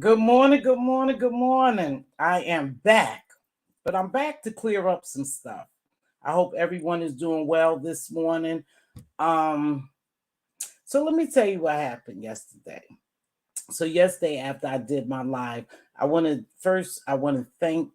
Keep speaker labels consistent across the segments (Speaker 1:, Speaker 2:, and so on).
Speaker 1: Good morning, good morning, good morning. I am back, but I'm back to clear up some stuff. I hope everyone is doing well this morning. Um, so let me tell you what happened yesterday. So yesterday after I did my live, I want to thank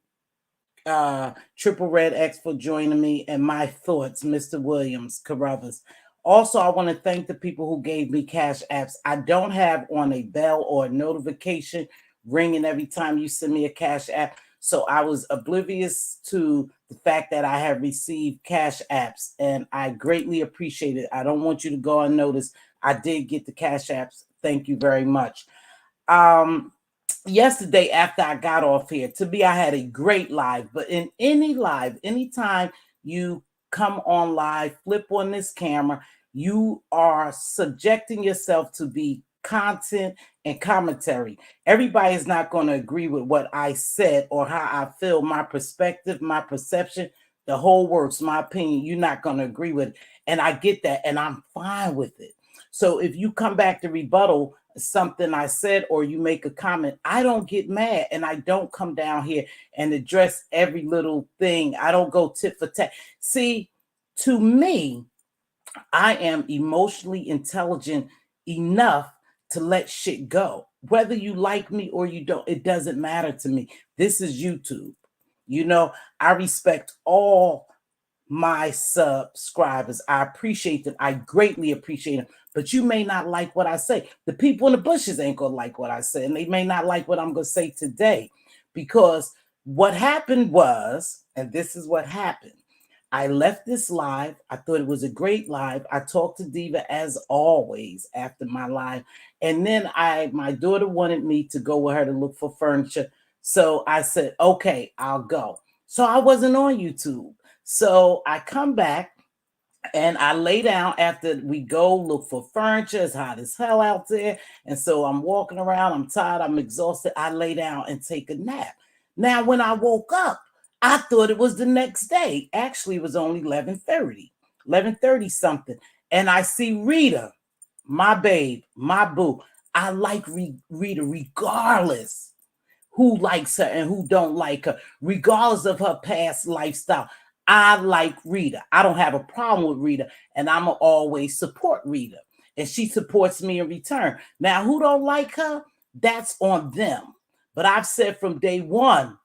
Speaker 1: Triple Red X for joining me and my thoughts, Mr. Williams Carruthers. Also, I want to thank the people who gave me cash apps. I don't have on a bell or a notification ringing every time you send me a cash app. So I was oblivious to the fact that I have received cash apps and I greatly appreciate it. I don't want you to go unnoticed. I did get the cash apps. Thank you very much. Um, Yesterday after I got off here, to me, I had a great live. But in any live, anytime you come on live, flip on this camera, you are subjecting yourself to be content and commentary. Everybody is not going to agree with what I said or how I feel, my perspective, my perception, the whole works, my opinion. You're not going to agree with it. And I get that, and I'm fine with it. So if you come back to rebuttal something I said or you make a comment, I don't get mad and I don't come down here and address every little thing. I don't go tit for tat. See, to me, I am emotionally intelligent enough to let shit go. Whether you like me or you don't, it doesn't matter to me. This is YouTube. I respect all my subscribers. I appreciate them. I greatly appreciate them. But you may not like what I say. The people in the bushes ain't going to like what I say. And they may not like what I'm going to say today. Because what happened was, and this is what happened. I left this live. I thought it was a great live. I talked to Diva as always after my live. And then my daughter wanted me to go with her to look for furniture. So I said, okay, I'll go. So I wasn't on YouTube. So I come back and I lay down after we go look for furniture. It's hot as hell out there. And so I'm walking around. I'm tired. I'm exhausted. I lay down and take a nap. Now, when I woke up, I thought it was the next day. Actually, it was only 11:30 something. And I see Rita, my babe, my boo. I like Rita regardless who likes her and who don't like her, regardless of her past lifestyle. I like Rita. I don't have a problem with Rita, and I'm going to always support Rita. And she supports me in return. Now, who don't like her, that's on them. But I've said from day one,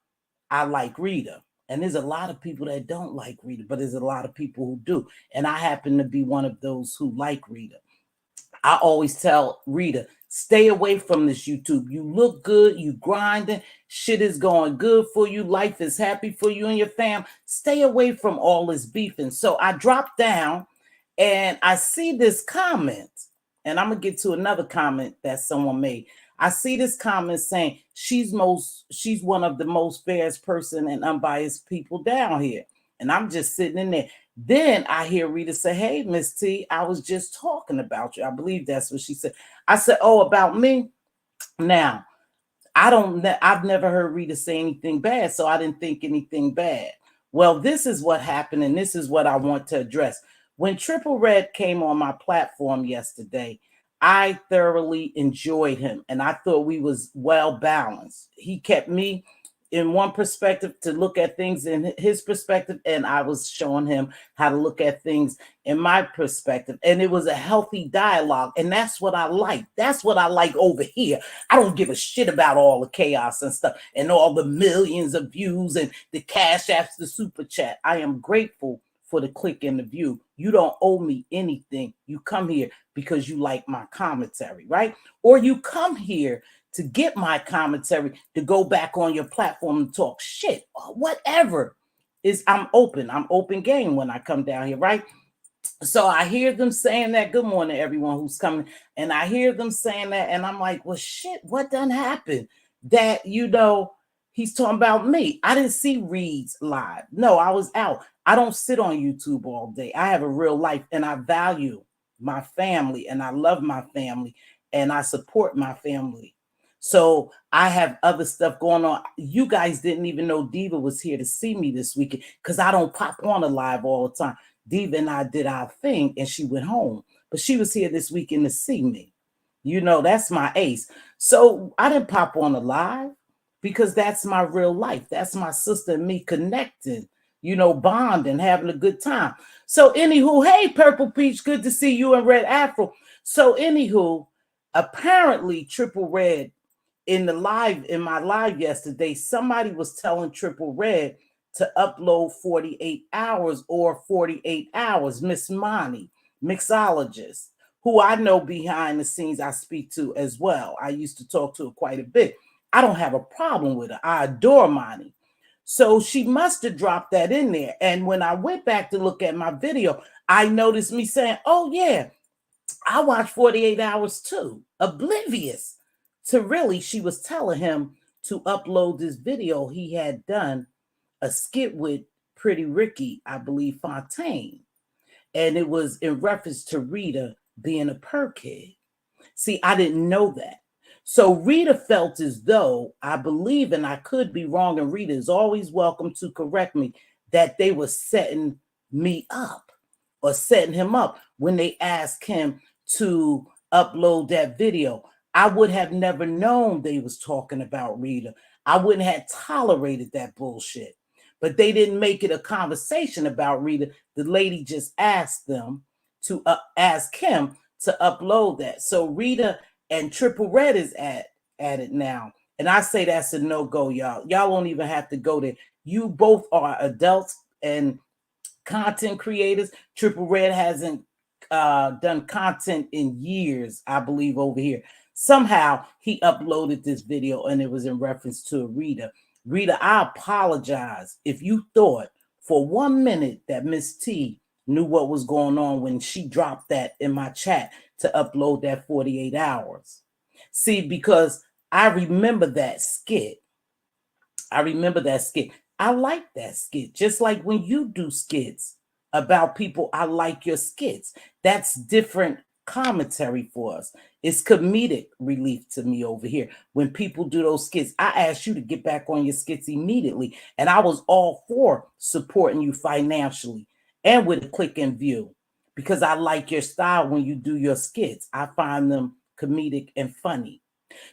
Speaker 1: I like Rita. And there's a lot of people that don't like Rita, but there's a lot of people who do. And I happen to be one of those who like Rita. I always tell Rita, stay away from this YouTube. You look good, you grinding, shit is going good for you, life is happy for you and your fam. Stay away from all this beefing. So I drop down and I see this comment, and I'm gonna get to another comment that someone made. I see this comment saying she's one of the most fairest person and unbiased people down here. And I'm just sitting in there. Then I hear Rita say, hey, Miss T, I was just talking about you. I believe that's what she said. I said, oh, about me? Now, I've never heard Rita say anything bad, so I didn't think anything bad. Well, this is what happened, and this is what I want to address. When Triple Red came on my platform yesterday, I thoroughly enjoyed him, and I thought we was well balanced. He kept me in one perspective to look at things in his perspective, and I was showing him how to look at things in my perspective. And it was a healthy dialogue, and that's what I like. That's what I like over here. I don't give a shit about all the chaos and stuff and all the millions of views and the cash apps, the super chat. I am grateful for the click and the view. You don't owe me anything. You come here because you like my commentary, right? Or you come here to get my commentary, to go back on your platform and talk shit, or whatever. I'm open game when I come down here, right? So I hear them saying that. Good morning, everyone who's coming. And I hear them saying that, and I'm like, well, shit, what done happened? That, he's talking about me. I didn't see Reed's live. No, I was out. I don't sit on YouTube all day. I have a real life, and I value my family, and I love my family, and I support my family. So I have other stuff going on. You guys didn't even know Diva was here to see me this weekend because I don't pop on a live all the time. Diva and I did our thing and she went home, but she was here this weekend to see me. You know, that's my ace. So I didn't pop on a live because that's my real life. That's my sister and me connecting, you know, bonding, having a good time. So, anywho, hey, Purple Peach, good to see you and Red Afro. So, anywho, apparently, Triple Red in my live yesterday, somebody was telling Triple Red to upload 48 hours or 48 hours. Miss Monty, mixologist, who I know behind the scenes, I speak to as well. I used to talk to her quite a bit. I don't have a problem with her. I adore Monty. So she must have dropped that in there. And when I went back to look at my video, I noticed me saying, oh, yeah, I watched 48 hours too, oblivious to really, she was telling him to upload this video he had done a skit with Pretty Ricky, I believe, Fontaine. And it was in reference to Rita being a perkhead. See, I didn't know that. So Rita felt as though, I believe, and I could be wrong, and Rita is always welcome to correct me, that they were setting me up or setting him up when they asked him to upload that video. I would have never known they was talking about Rita. I wouldn't have tolerated that bullshit. But they didn't make it a conversation about Rita. The lady just asked them to ask him to upload that. So Rita and Triple Red is at it now. And I say that's a no-go, y'all. Y'all won't even have to go there. You both are adults and content creators. Triple Red hasn't done content in years, I believe, over here. Somehow he uploaded this video and it was in reference to Rita. Rita, I apologize if you thought for 1 minute that Miss T knew what was going on when she dropped that in my chat to upload that 48 hours. See, because I remember that skit. I remember that skit. I like that skit. Just like when you do skits about people, I like your skits. That's different commentary for us. It's comedic relief to me over here. When people do those skits, I ask you to get back on your skits immediately. And I was all for supporting you financially and with a click and view because I like your style when you do your skits. I find them comedic and funny.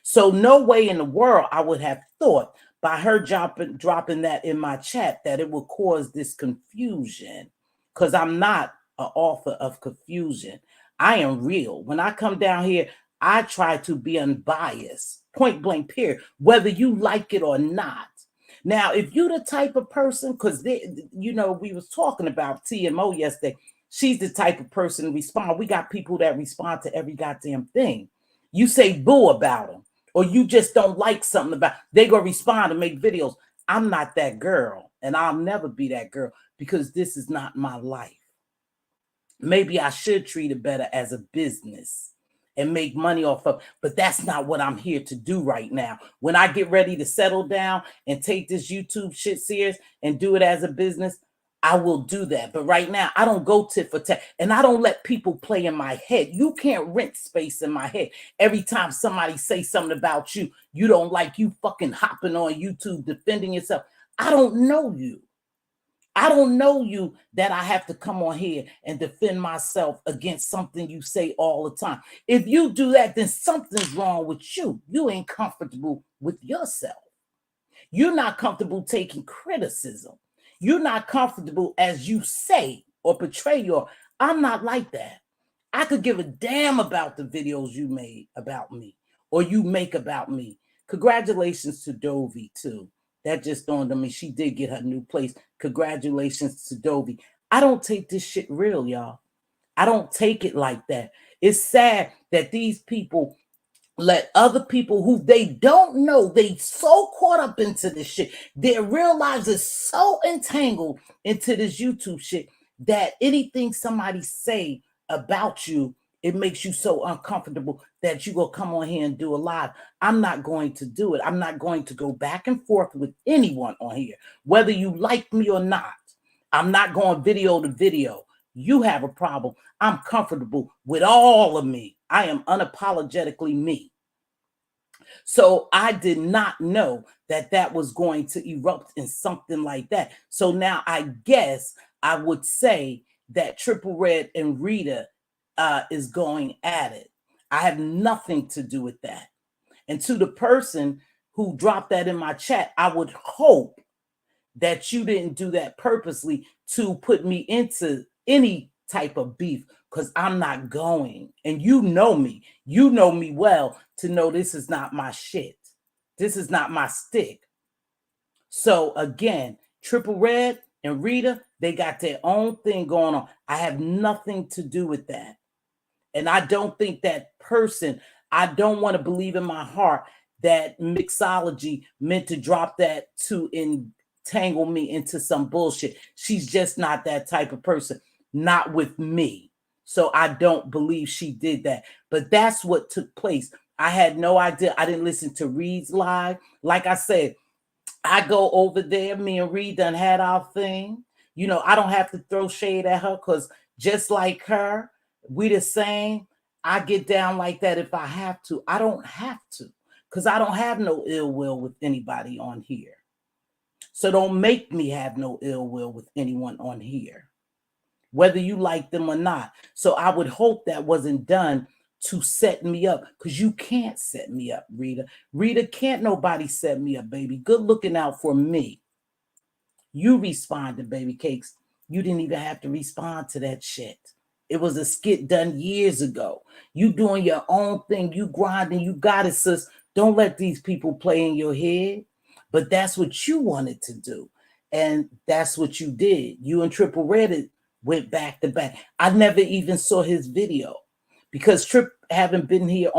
Speaker 1: So no way in the world I would have thought by her dropping that in my chat that it would cause this confusion, because I'm not an author of confusion. I am real. When I come down here, I try to be unbiased, point blank period, whether you like it or not. Now, if you the type of person, because you know, we was talking about TMO yesterday, she's the type of person to respond. We got people that respond to every goddamn thing. You say boo about them, or you just don't like something about, they gonna respond and make videos. I'm not that girl, and I'll never be that girl because this is not my life. Maybe I should treat it better as a business and make money off of, but that's not what I'm here to do right now. When I get ready to settle down and take this YouTube shit serious and do it as a business, I will do that. But right now, I don't go tit for tat, and I don't let people play in my head. You can't rent space in my head. Every time somebody say something about you, you don't like, you fucking hopping on YouTube defending yourself. I don't know you. I don't know you that I have to come on here and defend myself against something you say all the time. If you do that, then something's wrong with you. You ain't comfortable with yourself. You're not comfortable taking criticism. You're not comfortable as you say or portray your, I'm not like that. I could give a damn about the videos you made about me or you make about me. Congratulations to Dovey too. That just dawned on me. She did get her new place. Congratulations to Dovey. I don't take this shit real, y'all. I don't take it like that. It's sad that these people let other people who they don't know, they so caught up into this shit, their real lives is so entangled into this YouTube shit that anything somebody say about you, it makes you so uncomfortable that you go come on here and do a live. I'm not going to do it. I'm not going to go back and forth with anyone on here, whether you like me or not. I'm not going video to video. You have a problem. I'm comfortable with all of me. I am unapologetically me. So I did not know that that was going to erupt in something like that. So now I guess I would say that Triple Red and Rita is going at it. I have nothing to do with that. And to the person who dropped that in my chat, I would hope that you didn't do that purposely to put me into any type of beef, because I'm not going. And you know me well to know this is not my shit. This is not my stick. So again, Triple Red and Rita, they got their own thing going on. I have nothing to do with that. And I don't think that person, I don't want to believe in my heart that mixology meant to drop that to entangle me into some bullshit. She's just not that type of person, not with me. So I don't believe she did that. But that's what took place. I had no idea. I didn't listen to Reed's live. Like I said, I go over there. Me and Reed done had our thing. You know, I don't have to throw shade at her because just like her, we the same. I get down like that if I have to. I don't have to because I don't have no ill will with anybody on here. So don't make me have no ill will with anyone on here, whether you like them or not. So I would hope that wasn't done to set me up, because you can't set me up, Rita. Rita, can't nobody set me up, baby. Good looking out for me. You responded, baby cakes. You didn't even have to respond to that shit. It was a skit done years ago. You doing your own thing. You grinding. You got it, sis. Don't let these people play in your head. But that's what you wanted to do. And that's what you did. You and Triple Red went back to back. I never even saw his video because Trip haven't been here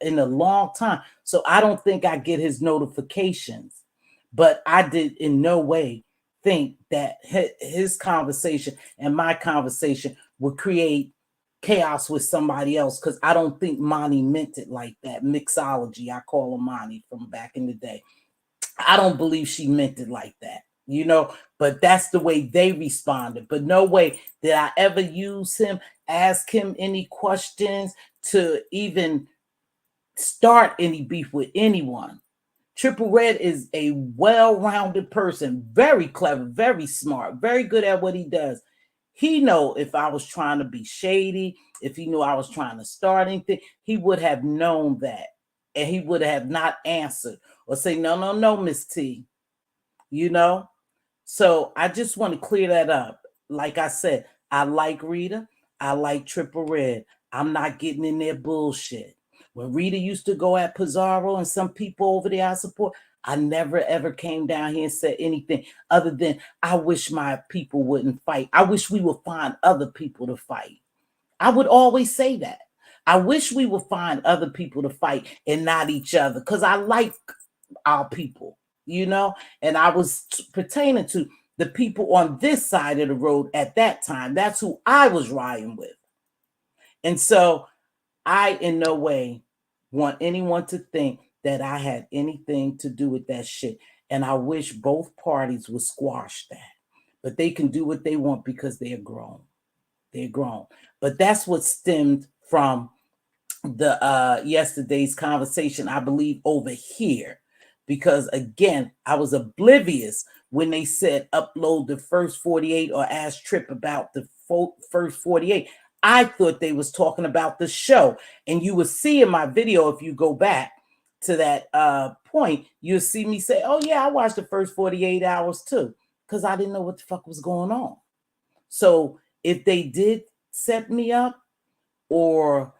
Speaker 1: in a long time. So I don't think I get his notifications. But I did in no way think that his conversation and my conversation would create chaos with somebody else, because I don't think Monty meant it like that. Mixology, I call him Monty from back in the day. I don't believe she meant it like that, you know, but that's the way they responded. But no way did I ever use him, ask him any questions, to even start any beef with anyone. Triple Red is a well-rounded person, very clever, very smart, very good at what he does. He know if I was trying to be shady, if he knew I was trying to start anything, he would have known that. And he would have not answered or say, no, Miss T, you know? So I just want to clear that up. Like I said, I like Rita. I like Triple Red. I'm not getting in their bullshit. When Rita used to go at Pizarro and some people over there I support, I never ever came down here and said anything other than I wish my people wouldn't fight. I wish we would find other people to fight. I would always say that. I wish we would find other people to fight and not each other, because I like our people, you know, and I was pertaining to the people on this side of the road at that time. That's who I was riding with. And so I in no way want anyone to think that I had anything to do with that shit. And I wish both parties would squash that. But they can do what they want because they're grown. They're grown. But that's what stemmed from the yesterday's conversation, I believe, over here. Because again, I was oblivious when they said upload the first 48 or ask Trip about the first 48. I thought they was talking about the show. And you will see in my video, if you go back to that point, you'll see me say, oh yeah, I watched the first 48 hours too, because I didn't know what the fuck was going on. So if they did set me up or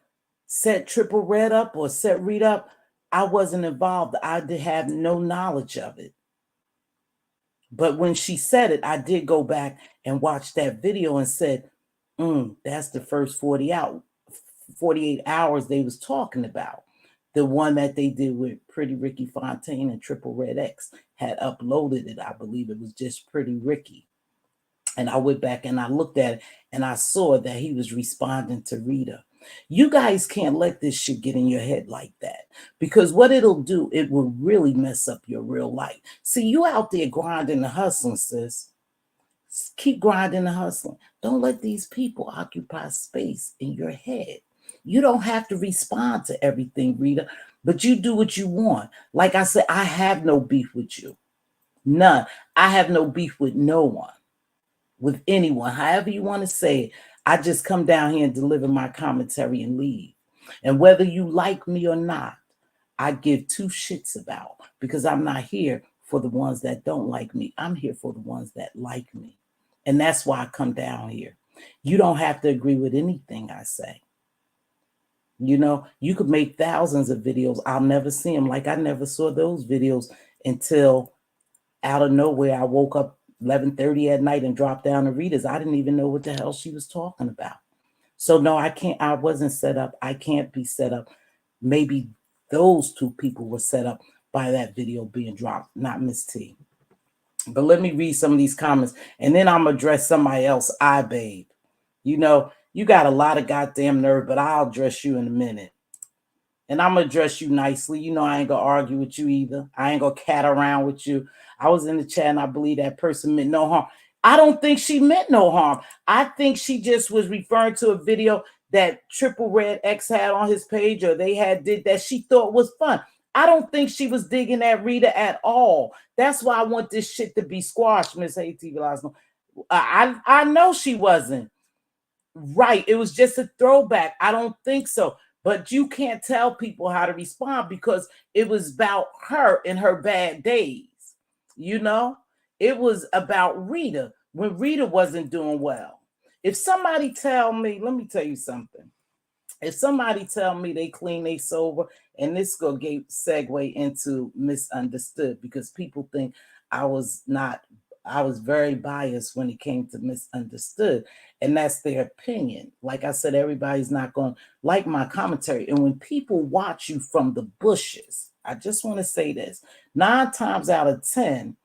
Speaker 1: set Triple Red up or set Rita up, I wasn't involved. I did have no knowledge of it. But when she said it, I did go back and watch that video and said, that's the first 48 hours they was talking about. The one that they did with Pretty Ricky Fontaine and Triple Red X had uploaded it. I believe it was just Pretty Ricky. And I went back and I looked at it and I saw that he was responding to Rita. You guys can't let this shit get in your head like that, because what it'll do, it will really mess up your real life. See, you out there grinding and hustling, sis. Keep grinding and hustling. Don't let these people occupy space in your head. You don't have to respond to everything, Rita, but you do what you want. Like I said, I have no beef with you. None. I have no beef with no one, with anyone, however you want to say it. I just come down here and deliver my commentary and leave. And whether you like me or not, I give two shits about, because I'm not here for the ones that don't like me. I'm here for the ones that like me. And that's why I come down here. You don't have to agree with anything I say. You know, you could make thousands of videos. I'll never see them. Like I never saw those videos until out of nowhere, I woke up 11:30 at night and dropped down to Rita's. I didn't even know what the hell she was talking about. So no, I can't. I wasn't set up. I can't be set up. Maybe those two people were set up by that video being dropped, not Miss T. But let me read some of these comments, and then I'm gonna address somebody else. Babe. You know, you got a lot of goddamn nerve, but I'll address you in a minute. And I'm gonna address you nicely. You know, I ain't gonna argue with you either. I ain't gonna cat around with you. I was in the chat and I believe that person meant no harm. I don't think she meant no harm. I think she just was referring to a video that Triple Red X had on his page, or they had did that she thought was fun. I don't think she was digging at Rita at all. That's why I want this shit to be squashed, Mz.Teavalocity. I know she wasn't. Right. It was just a throwback. I don't think so. But you can't tell people how to respond because it was about her in her bad days. You know, it was about Rita when Rita wasn't doing well. If somebody tell me, let me tell you something. If somebody tell me they clean, they sober, and this go segue into misunderstood, because people think I was very biased when it came to misunderstood, and that's their opinion. Like I said, everybody's not going to like my commentary. And when people watch you from the bushes, I just want to say this, 9 times out of 10,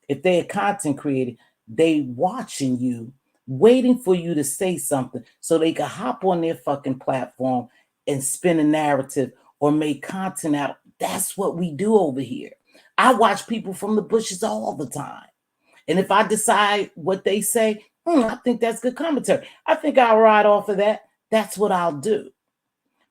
Speaker 1: if they're content creator, they watching you, waiting for you to say something so they can hop on their fucking platform and spin a narrative or make content out. That's what we do over here. I watch people from the bushes all the time. And if I decide what they say, I think that's good commentary, I think I'll ride off of that. That's what I'll do.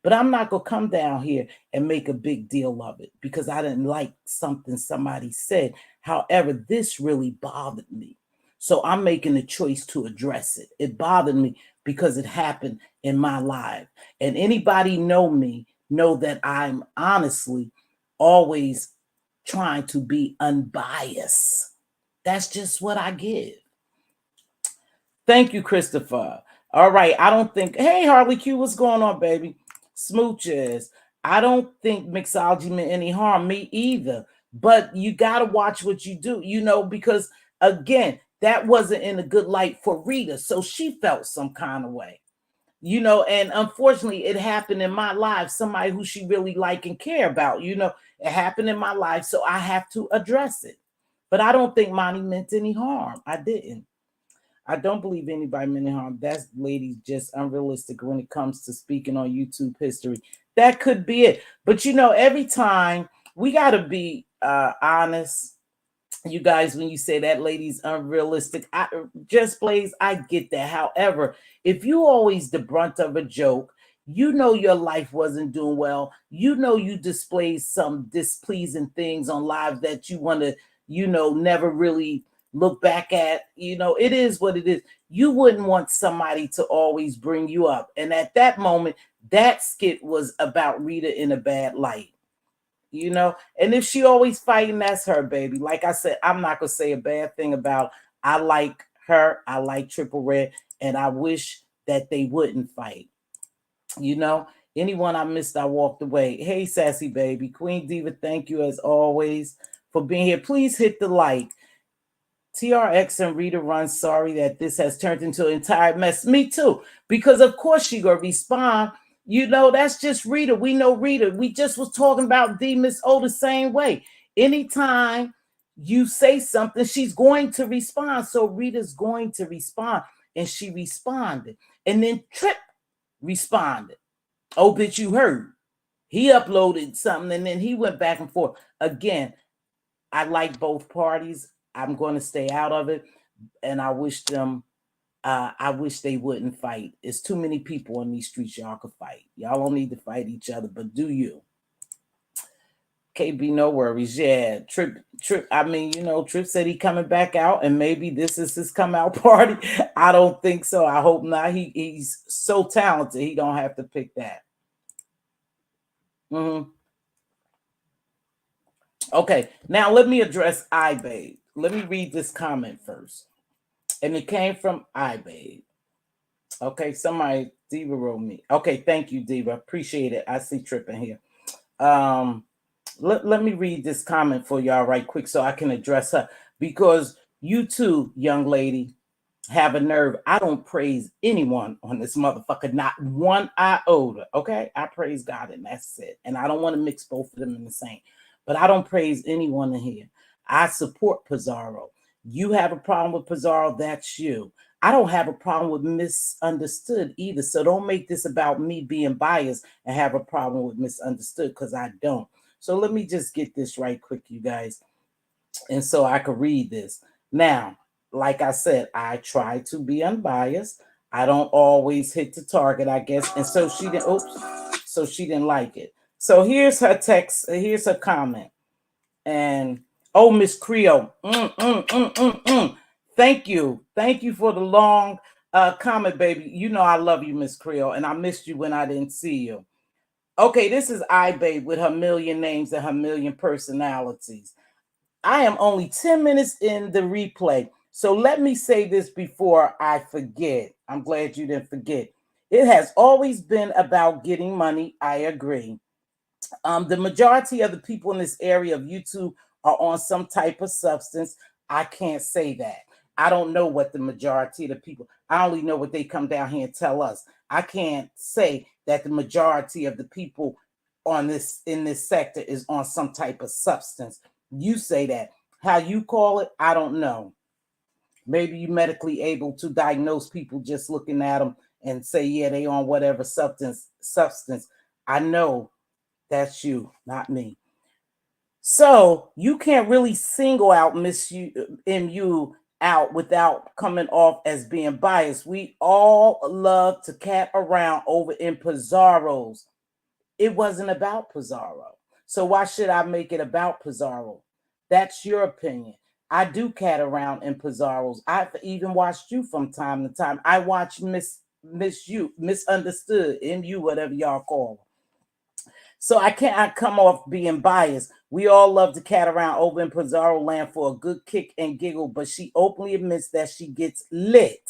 Speaker 1: But I'm not going to come down here and make a big deal of it because I didn't like something somebody said. However, this really bothered me. So I'm making the choice to address it. It bothered me because it happened in my life. And anybody know me know that I'm honestly always trying to be unbiased. That's just what I give. Thank you, Christopher. All right. I don't think, hey, Harley Q, what's going on, baby? Smooches. I don't think mixology meant any harm. Me either. But you got to watch what you do, you know, because again, that wasn't in a good light for Rita. So she felt some kind of way, you know, and unfortunately it happened in my life. Somebody who she really like and care about, you know, it happened in my life. So I have to address it. But I don't think Monty meant any harm. I didn't. I don't believe anybody meant any harm. That lady's just unrealistic when it comes to speaking on YouTube history. That could be it. But, you know, every time we got to be honest. You guys, when you say that lady's unrealistic, just plays, I get that. However, if you always the brunt of a joke, you know your life wasn't doing well. You know you displayed some displeasing things on live that you want to, you know, never really look back at. You know, it is what it is. You wouldn't want somebody to always bring you up. And at that moment, that skit was about Rita in a bad light. You know, and if she always fighting, that's her, baby. Like I said, I'm not gonna say a bad thing about. I like her. I like Triple Red, and I wish that they wouldn't fight. You know, anyone I missed, I walked away. Hey, sassy baby, Queen Diva, thank you as always for being here. Please hit the like. TRX and Rita Run, sorry that this has turned into an entire mess. Me too, because of course she gonna respond. You know, that's just Rita. We know Rita. We just was talking about Miss O the same way. Anytime you say something, she's going to respond. So Rita's going to respond. And she responded. And then Trip responded. Oh, bitch, you heard. He uploaded something and then he went back and forth. Again, I like both parties. I'm going to stay out of it. And I wish them I wish they wouldn't fight. It's too many people on these streets y'all could fight. Y'all don't need to fight each other, but do you? KB, no worries. Yeah, Trip. I mean, you know, Trip said he coming back out, and maybe this is his come out party. I don't think so. I hope not. He's so talented. He don't have to pick that. Mm-hmm. Okay, now let me address iBabe. Let me read this comment first. And it came from iBabe. Okay, somebody, Diva wrote me. Okay, thank you, Diva. Appreciate it. I see tripping here. Um, let me read this comment for y'all right quick so I can address her. Because you too, young lady, have a nerve. I don't praise anyone on this motherfucker, not one iota. Okay, I praise God and that's it. And I don't want to mix both of them in the same. But I don't praise anyone in here. I support Pizarro. You have a problem with Pizarro, that's you. I don't have a problem with misunderstood either. So don't make this about me being biased and have a problem with misunderstood, because I don't. So let me just get this right quick, you guys. And so I could read this. Now, like I said, I try to be unbiased. I don't always hit the target, I guess. And so she didn't, so she didn't like it. So here's her text, here's her comment. And oh, Miss Creole, thank you. Thank you for the long comment, baby. You know I love you, Miss Creole, and I missed you when I didn't see you. Okay, this is iBabe with her million names and her million personalities. I am only 10 minutes in the replay. So let me say this before I forget. I'm glad you didn't forget. It has always been about getting money. I agree. The majority of the people in this area of YouTube are on some type of substance. I can't say that. I don't know what the majority of the people, I only know what they come down here and tell us. I can't say that the majority of the people on this in this sector is on some type of substance. You say that. How you call it, I don't know. Maybe you medically able to diagnose people just looking at them and say, yeah, they on whatever substance. I know that's you, not me. So you can't really single out Miss MU out without coming off as being biased. We all love to cat around over in Pizarro's. It wasn't about Pizarro. So why should I make it about Pizarro? That's your opinion. I do cat around in Pizarro's. I've even watched you from time to time. I watch misunderstood, MU, whatever y'all call them. So I can't come off being biased. We all love to cat around over in Pizarro land for a good kick and giggle, but she openly admits that she gets lit.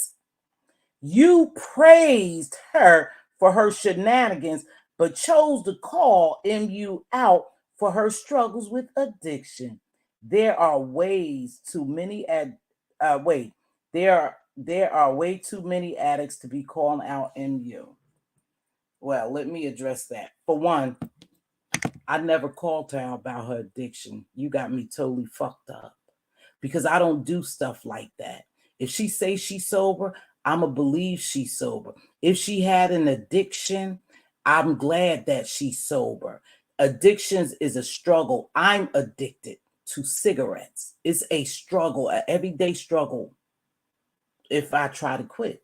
Speaker 1: You praised her for her shenanigans, but chose to call MU out for her struggles with addiction. There are ways too many there are way too many addicts to be calling out MU. Well, let me address that. For one, I never called her about her addiction. You got me totally fucked up because I don't do stuff like that. If she says she's sober, I'ma believe she's sober. If she had an addiction, I'm glad that she's sober. Addictions is a struggle. I'm addicted to cigarettes. It's a struggle, an everyday struggle. If I trying to quit,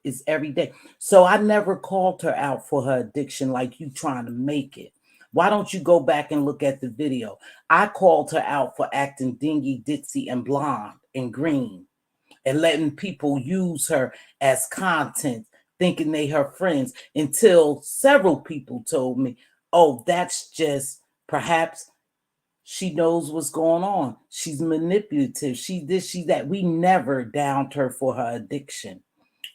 Speaker 1: it's every day. So I never called her out for her addiction like you trying to make it. Why don't you go back and look at the video? I called her out for acting dingy, ditzy, and blonde and green and letting people use her as content, thinking they her friends, until several people told me, oh, that's just perhaps she knows what's going on. She's manipulative. She this, she that. We never downed her for her addiction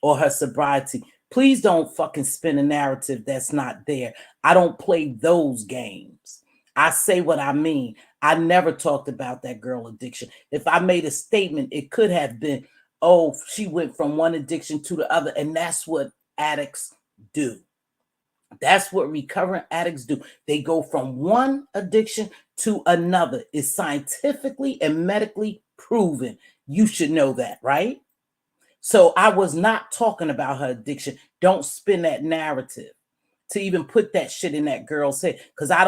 Speaker 1: or her sobriety. Please don't fucking spin a narrative that's not there. I don't play those games. I say what I mean. I never talked about that girl addiction. If I made a statement, it could have been, oh, she went from one addiction to the other. And that's what addicts do. That's what recovering addicts do. They go from one addiction to another. It's scientifically and medically proven. You should know that, right? So I was not talking about her addiction. Don't spin that narrative to even put that shit in that girl's head, because I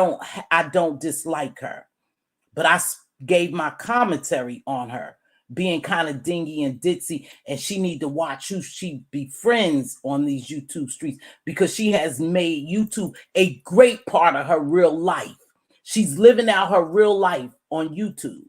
Speaker 1: don't dislike her, but I gave my commentary on her being kind of dingy and ditzy, and she need to watch who she befriends on these YouTube streets, because she has made YouTube a great part of her real life. She's living out her real life on YouTube,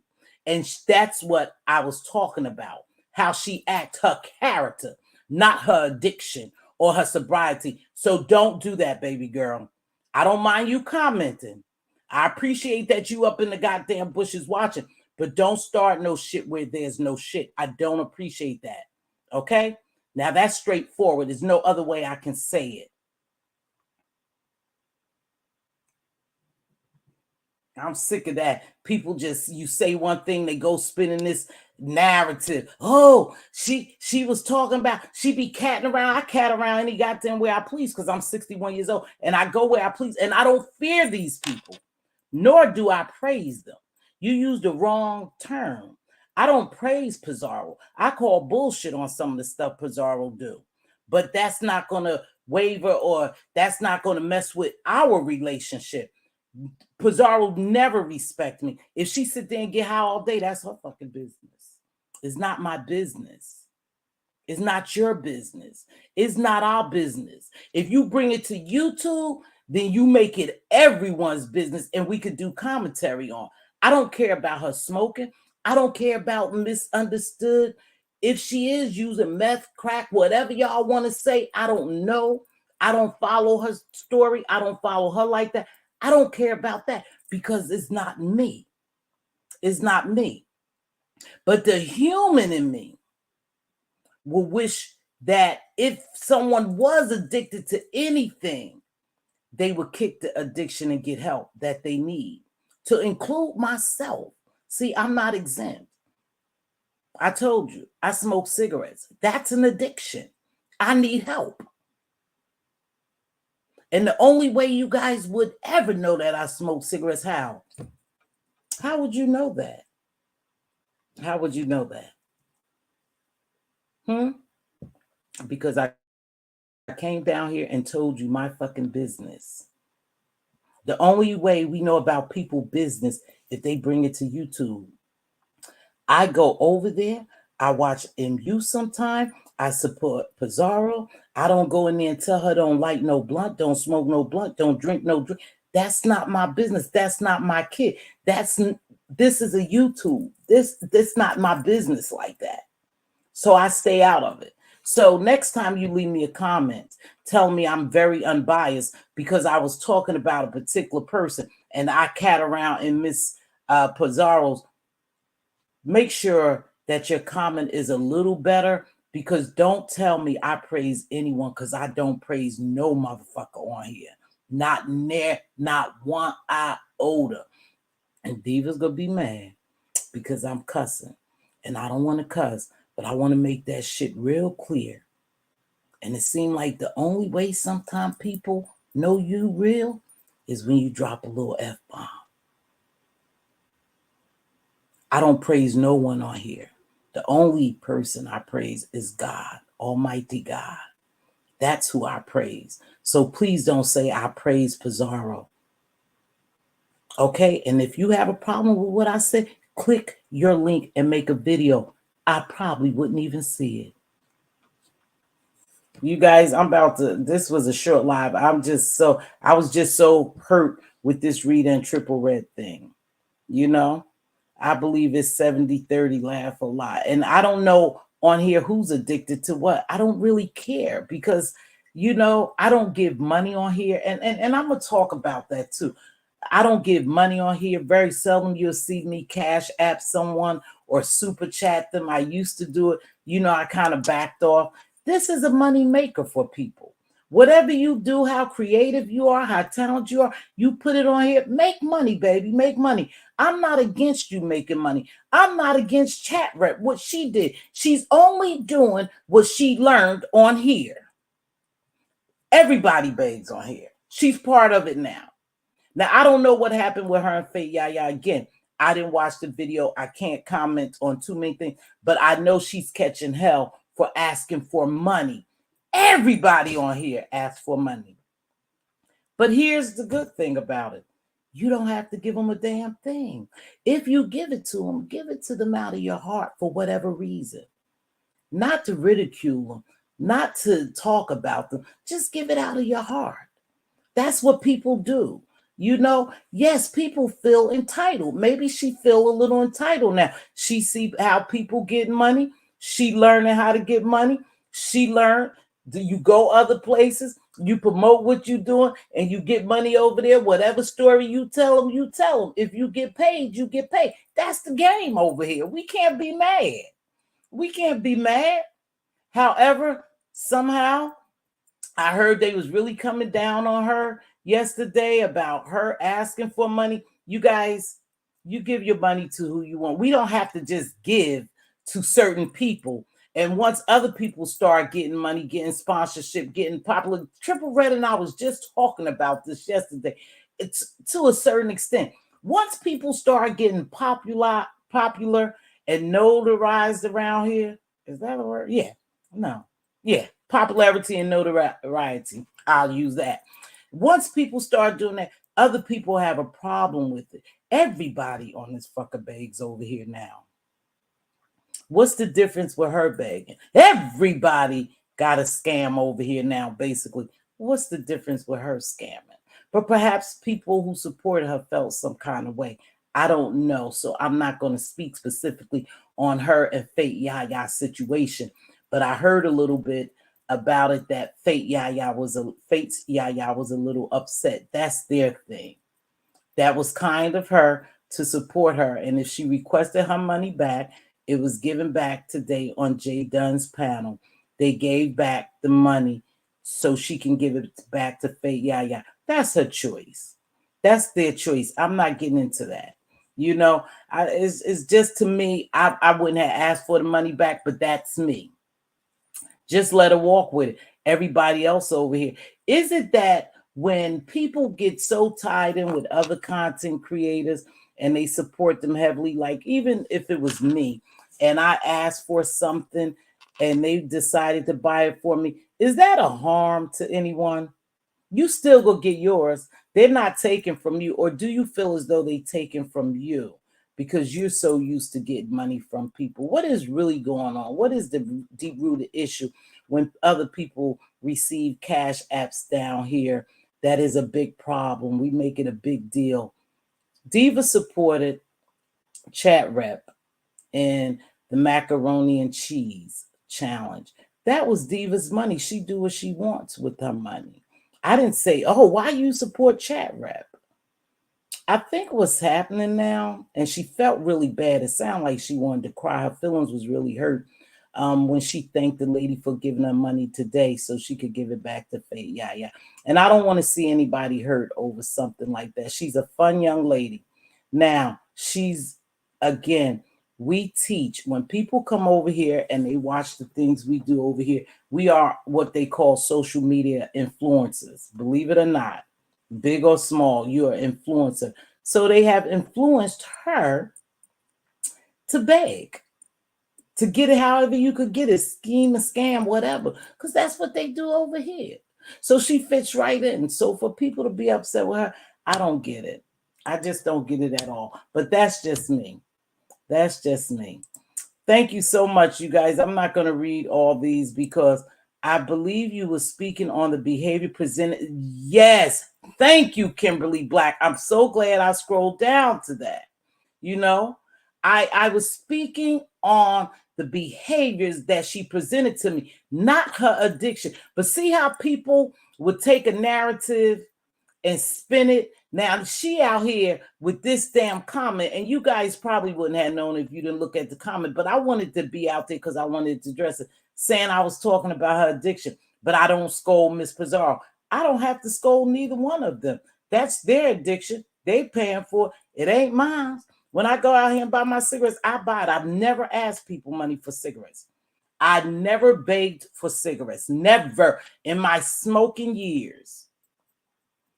Speaker 1: and that's what I was talking about, how she acts, her character, not her addiction or her sobriety. So don't do that, baby girl. I don't mind you commenting. I appreciate that you up in the goddamn bushes watching, but don't start no shit where there's no shit. I don't appreciate that. Okay? Now that's straightforward. There's no other way I can say it. I'm sick of that. People just, you say one thing, they go spinning this narrative. Oh, she was talking about, she be catting around. I cat around any goddamn way I please because I'm 61 years old and I go where I please and I don't fear these people, nor do I praise them. You use the wrong term. I don't praise Pizarro. I call bullshit on some of the stuff Pizarro do, but that's not going to waver or that's not going to mess with our relationship. Pizarro never respect me. If she sit there and get high all day, that's her fucking business. It's not my business. It's not your business. It's not our business. If you bring it to YouTube, then you make it everyone's business and we could do commentary on. I don't care about her smoking. I don't care about misunderstood. If she is using meth, crack, whatever y'all want to say, I don't know. I don't follow her story. I don't follow her like that. I don't care about that because it's not me. It's not me. But the human in me will wish that if someone was addicted to anything, they would kick the addiction and get help that they need, to include myself. See, I'm not exempt. I told you, I smoke cigarettes. That's an addiction. I need help. And the only way you guys would ever know that I smoke cigarettes, how? How would you know that? How would you know that? Because I came down here and told you my fucking business. The only way we know about people's business if they bring it to YouTube. I go over there. I watch MU sometime. I support Pizarro. I don't go in there and tell her don't light no blunt, don't smoke no blunt, don't drink no drink. That's not my business. That's not my kid. This is a YouTube. This not my business like that. So I stay out of it. So next time you leave me a comment, tell me I'm very unbiased because I was talking about a particular person and I cat around in Miss Pizarro's. Make sure that your comment is a little better because don't tell me I praise anyone because I don't praise no motherfucker on here. Not near, not one iota. And Diva's gonna be mad because I'm cussing. And I don't want to cuss, but I want to make that shit real clear. And it seemed like the only way sometimes people know you real is when you drop a little F-bomb. I don't praise no one on here. The only person I praise is God, Almighty God. That's who I praise. So please don't say I praise Pizarro. Okay? And if you have a problem with what I said, click your link and make a video. I probably wouldn't even see it. You guys, this was a short live. I was just so hurt with this Rita and Triple Red thing. You know? I believe it's 70-30 laugh a lot. And I don't know on here who's addicted to what. I don't really care because, I don't give money on here. And I'm going to talk about that too. I don't give money on here. Very seldom you'll see me cash app someone or super chat them. I used to do it. I kind of backed off. This is a money maker for people. Whatever you do, how creative you are, how talented you are, you put it on here. Make money, baby. Make money. I'm not against you making money. I'm not against Chat Rep, what she did. She's only doing what she learned on here. Everybody begs on here. She's part of it now. Now, I don't know what happened with her and Faye Yaya. Again, I didn't watch the video. I can't comment on too many things, but I know she's catching hell for asking for money. Everybody on here asks for money. But here's the good thing about it. You don't have to give them a damn thing. If you give it to them, give it to them out of your heart for whatever reason. Not to ridicule them, not to talk about them. Just give it out of your heart. That's what people do. Yes, people feel entitled. Maybe she feel a little entitled now. She see how people get money. She learning how to get money. She learned. Do you go other places? You promote what you're doing and you get money over there. Whatever story you tell them, you tell them. If you get paid, you get paid. That's the game over here. We can't be mad. We can't be mad. However, somehow I heard they was really coming down on her yesterday about her asking for money. You guys, you give your money to who you want. We don't have to just give to certain people. And once other people start getting money, getting sponsorship, getting popular, Triple Red and I was just talking about this yesterday. It's to a certain extent. Once people start getting popular and notarized around here, is that a word? Yeah. No. Yeah. Popularity and notoriety. I'll use that. Once people start doing that, other people have a problem with it. Everybody on this fucker begs over here now. What's the difference with her begging? Everybody got a scam over here now, basically. What's the difference with her scamming? But perhaps people who supported her felt some kind of way. I don't know. So I'm not going to speak specifically on her and Fate Yaya situation. But I heard a little bit about it that Fate's Yaya was a little upset. That's their thing. That was kind of her to support her. And if she requested her money back, it was given back today on Jay Dunn's panel. They gave back the money so she can give it back to Fate Yaya. That's her choice. That's their choice. I'm not getting into that. You know, it's just to me, I wouldn't have asked for the money back, but that's me. Just let her walk with it. Everybody else over here. Is it that when people get so tied in with other content creators and they support them heavily, like even if it was me and I asked for something and they decided to buy it for me, is that a harm to anyone? You still go get yours. They're not taking from you. Or do you feel as though they taking from you because you're so used to getting money from people? What is really going on? What is the deep-rooted issue when other people receive cash apps down here? That is a big problem. We make it a big deal. Diva supported Chat Rep in the macaroni and cheese challenge. That was Diva's money. She do what she wants with her money. I didn't say, oh, why you support Chat Rep? I think what's happening now, and she felt really bad. It sounded like she wanted to cry. Her feelings was really hurt when she thanked the lady for giving her money today so she could give it back to Faye. Yeah. And I don't want to see anybody hurt over something like that. She's a fun young lady. Now, again, we teach when people come over here and they watch the things we do over here. We are what they call social media influencers. Believe it or not, big or small, you're an influencer. So they have influenced her to beg, to get it however you could get it, scheme, a scam, whatever, because that's what they do over here. So she fits right in. So for people to be upset with her, I don't get it. I just don't get it at all. But that's just me. That's just me. Thank you so much, you guys. I'm not going to read all these because I believe you were speaking on the behavior presented. Yes. Thank you, Kimberly Black. I'm so glad I scrolled down to that. You know, I was speaking on the behaviors that she presented to me, not her addiction. But see how people would take a narrative and spin it. Now she out here with this damn comment, and you guys probably wouldn't have known if you didn't look at the comment, but I wanted to be out there because I wanted to address it, saying I was talking about her addiction, but I don't scold Miss Pizarro. I don't have to scold neither one of them. That's their addiction. They paying for it. It ain't mine. When I go out here and buy my cigarettes, I buy it. I've never asked people money for cigarettes. I never begged for cigarettes. Never in my smoking years.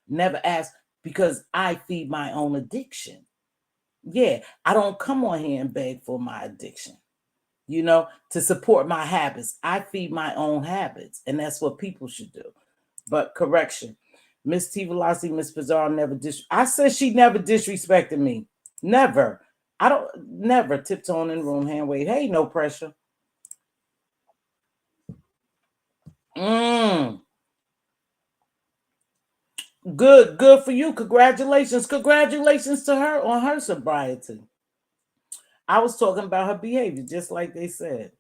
Speaker 1: Never asked, because I feed my own addiction. Yeah, I don't come on here and beg for my addiction, you know, to support my habits. I feed my own habits, and that's what people should do. But correction, Mz.Teavalocity, Miss Pizarro never I said she never disrespected me. Never. I don't never tiptoeing in the room, hand wave. Hey, no pressure. Good for you. Congratulations to her on her sobriety. I was talking about her behavior, just like they said.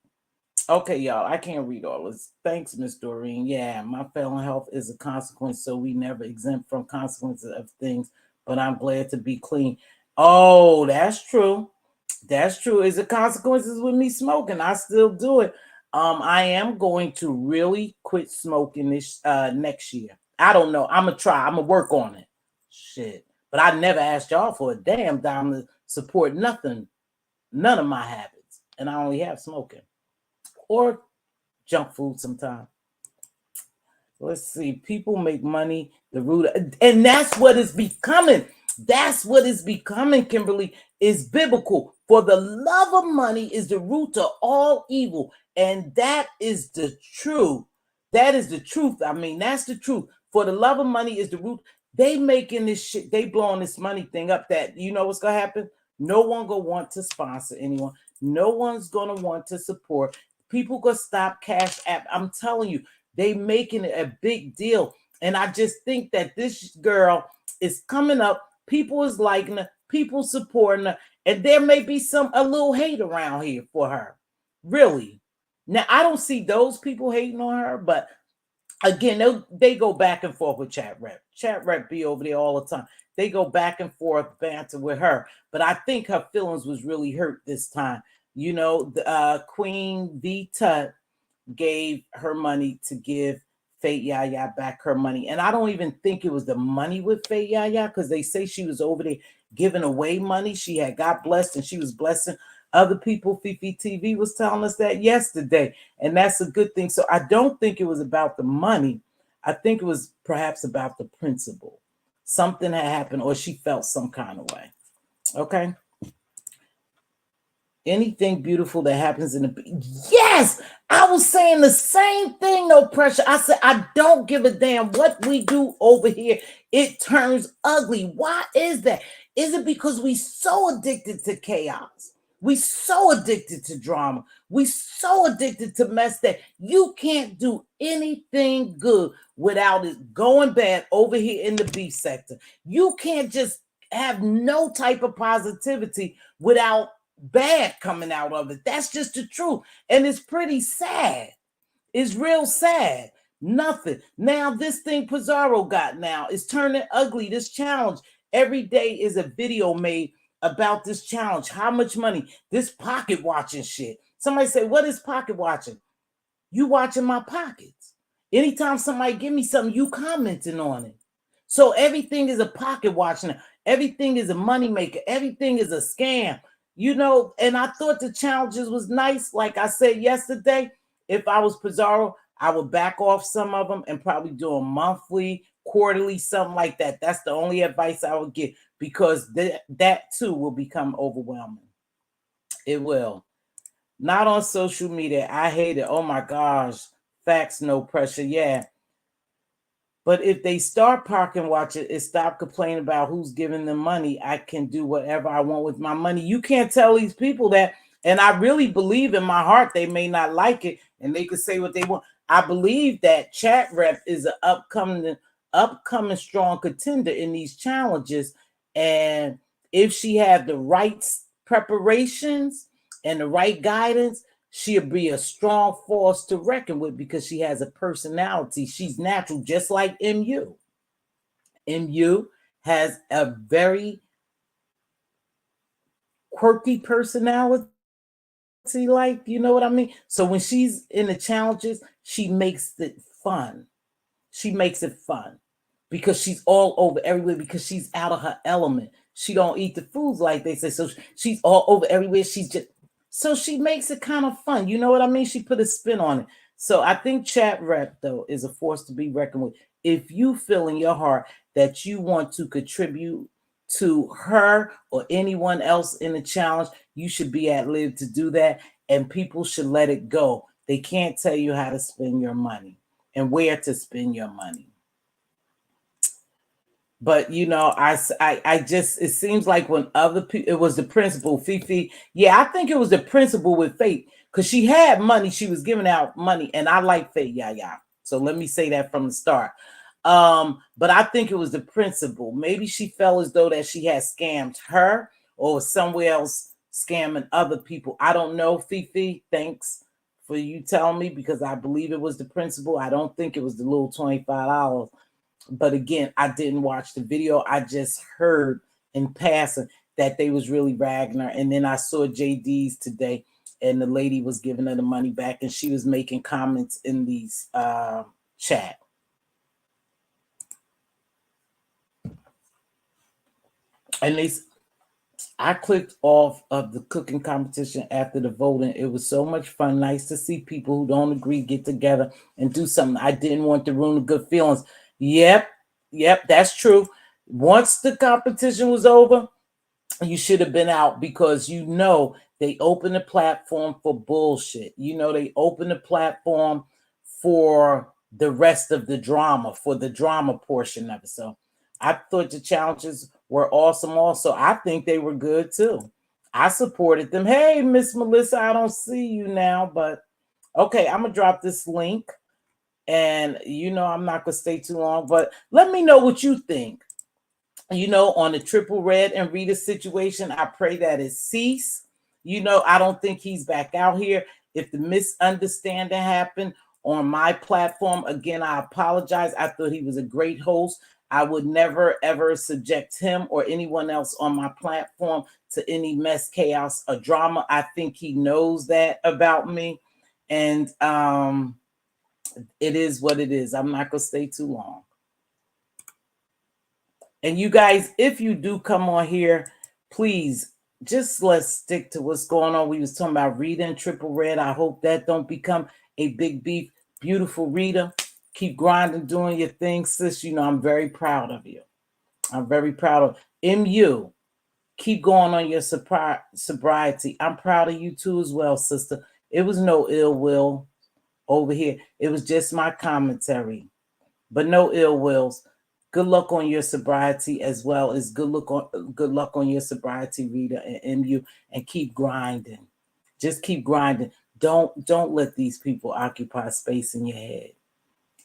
Speaker 1: Okay, y'all, I can't read all this. Thanks, Miss Doreen. Yeah, my failing health is a consequence, so we never exempt from consequences of things, but I'm glad to be clean. Oh, that's true. That's true. Is the consequences with me smoking? I still do it. I am going to really quit smoking this next year. I don't know. I'm gonna try. I'm gonna work on it. Shit. But I never asked y'all for a damn dime to support nothing, none of my habits. And I only have smoking or junk food sometimes. Let's see. People make money. The root, and that's what is becoming. That's what is becoming, Kimberly, is biblical. For the love of money is the root of all evil. And that is the truth. That is the truth. I mean, that's the truth. For the love of money is the root. They making this shit, they blowing this money thing up that, you know what's going to happen? No one going to want to sponsor anyone. No one's going to want to support. People going to stop Cash App. I'm telling you, they making it a big deal. And I just think that this girl is coming up. People is liking her, people supporting her, and there may be a little hate around here for her. Really. Now, I don't see those people hating on her, but again, they go back and forth with Chat Rep. Chat Rep be over there all the time. They go back and forth banter with her. But I think her feelings was really hurt this time. You know, Queen Rita gave her money to give Fate Yaya back her money. And I don't even think it was the money with Fate Yaya, because they say she was over there giving away money. She had got blessed and she was blessing other people. Fifi TV was telling us that yesterday. And that's a good thing. So I don't think it was about the money. I think it was perhaps about the principle. Something had happened or she felt some kind of way. Okay. Anything beautiful that happens in the yes, I was saying the same thing. No pressure. I said I don't give a damn what we do over here. It turns ugly. Why is that? Is it because we so addicted to chaos? We so addicted to drama. We so addicted to mess that you can't do anything good without it going bad over here in the beef sector. You can't just have no type of positivity without bad coming out of it. That's just the truth. And it's pretty sad. It's real sad. Nothing. Now, this thing Pizarro got now is turning ugly. This challenge. Every day is a video made about this challenge. How much money? This pocket watching shit. Somebody say, what is pocket watching? You watching my pockets. Anytime somebody give me something, you commenting on it. So everything is a pocket watching. Everything is a money maker. Everything is a scam. You know, and I thought the challenges was nice. Like I said yesterday, if I was Pizarro, I would back off some of them and probably do a monthly, quarterly, something like that. That's the only advice I would give, because that too will become overwhelming. It will. Not on social media. I hate it. Oh my gosh. Facts, no pressure. Yeah. But if they start parking watching and stop complaining about who's giving them money, I can do whatever I want with my money. You can't tell these people that. And I really believe in my heart they may not like it and they could say what they want. I believe that Chat Rep is an upcoming strong contender in these challenges. And if she had the right preparations and the right guidance, she'll be a strong force to reckon with, because she has a personality. She's natural, just like MU. MU has a very quirky personality, like, you know what I mean? So when she's in the challenges, she makes it fun. She makes it fun because she's all over everywhere, because she's out of her element. She don't eat the foods like they say. So she's all over everywhere. She's just, so she makes it kind of fun. You know what I mean? She put a spin on it. So I think Chat Rep, though, is a force to be reckoned with. If you feel in your heart that you want to contribute to her or anyone else in the challenge, you should be at liberty to do that. And people should let it go. They can't tell you how to spend your money and where to spend your money. But you know, I just, it seems like when other people, it was the principal, Fifi. Yeah, I think it was the principal with Faith, because she had money, she was giving out money, and I like Faith, yeah. So let me say that from the start. But I think it was the principal. Maybe she felt as though that she had scammed her or somewhere else scamming other people. I don't know, Fifi. Thanks for you telling me, because I believe it was the principal. I don't think it was the little $25. But again, I didn't watch the video. I just heard in passing that they was really ragging her. And then I saw JD's today, and the lady was giving her the money back, and she was making comments in these chat. And I clicked off of the cooking competition after the voting. It was so much fun. Nice to see people who don't agree get together and do something. I didn't want to ruin the good feelings. Yep, that's true. Once the competition was over, you should have been out, because they open the platform for bullshit. They open the platform for the rest of the drama, for the drama portion of it. So I thought the challenges were awesome also. I think they were good too. I supported them. Hey, Miss Melissa, I don't see you now, but okay, I'm going to drop this link. And, I'm not going to stay too long, but let me know what you think. On the Triple Red and Rita situation, I pray that it cease. I don't think he's back out here. If the misunderstanding happened on my platform, again, I apologize. I thought he was a great host. I would never, ever subject him or anyone else on my platform to any mess, chaos, or drama. I think he knows that about me. And it is what it is. I'm not going to stay too long. And you guys, if you do come on here, please, just let's stick to what's going on. We was talking about Rita and Triple Red. I hope that don't become a big beef. Beautiful Rita, keep grinding, doing your thing, sis. I'm very proud of you. I'm very proud of MU. Keep going on your sobriety. I'm proud of you too as well, sister. It was no ill will over here. It was just my commentary, but no ill wills. Good luck on your sobriety, as well as good luck on your sobriety, Rita and MU, and keep grinding. Just keep grinding. Don't let these people occupy space in your head.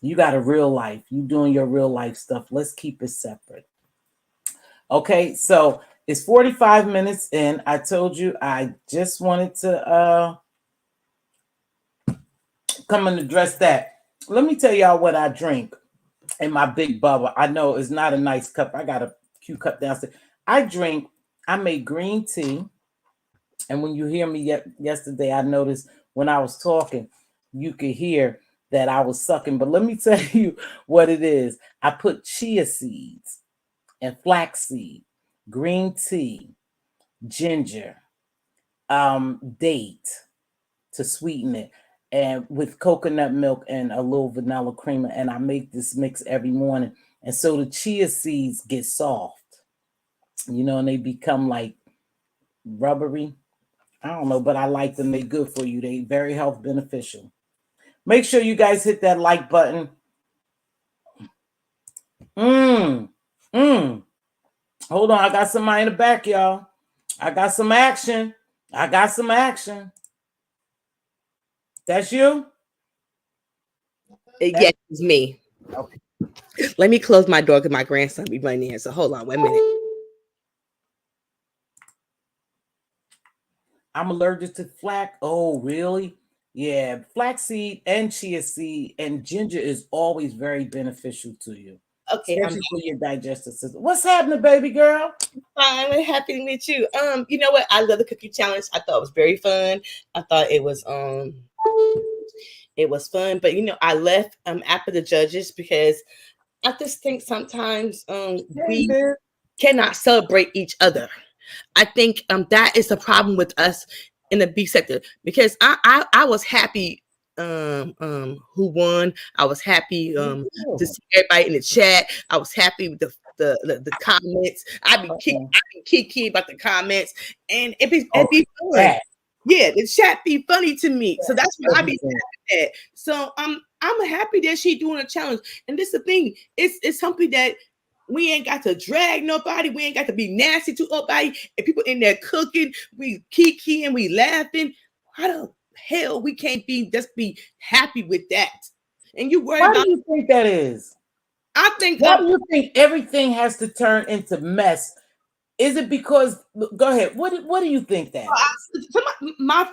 Speaker 1: You got a real life. You doing your real life stuff. Let's keep it separate. Okay, so it's 45 minutes in. I told you I just wanted to come and address that. Let me tell y'all what I drink in my big bubble. I know it's not a nice cup. I got a cute cup downstairs. I made green tea. And when you hear me yesterday, I noticed when I was talking, you could hear that I was sucking. But let me tell you what it is. I put chia seeds and flaxseed, green tea, ginger, date to sweeten it, and with coconut milk and a little vanilla creamer. And I make this mix every morning. And so the chia seeds get soft, and they become like rubbery. I don't know, but I like them. They're good for you. They very health beneficial. Make sure you guys hit that like button. Hold on. I got somebody in the back, y'all. I got some action. That's you?
Speaker 2: Yes, it's me.
Speaker 1: Okay.
Speaker 2: Let me close my door because my grandson be running in. So hold on 1 minute.
Speaker 1: I'm allergic to flax. Oh, really? Yeah, flaxseed and chia seed and ginger is always very beneficial to you.
Speaker 2: Okay,
Speaker 1: especially for your digestive system. What's happening, baby girl?
Speaker 2: I'm happy to meet you. You know what? I love the cookie challenge. I thought it was very fun. I thought it was fun. But I left after the judges because I just think sometimes we cannot celebrate each other. I think that is the problem with us in the beef sector, because I was happy who won. I was happy to see everybody in the chat. I was happy with the comments. I be kiki about the comments, and it'd be fun. Yeah, the chat be funny to me, so that's what I be happy at. So I'm happy that she doing a challenge, and this is the thing. It's something that we ain't got to drag nobody. We ain't got to be nasty to nobody. And people in there cooking, we kiki and we laughing. How the hell we can't be happy with that? And you worry
Speaker 1: about. Why do you think that is?
Speaker 2: I think.
Speaker 1: Why do you think everything has to turn into mess Is it because? Go ahead. What do you think that is?
Speaker 2: My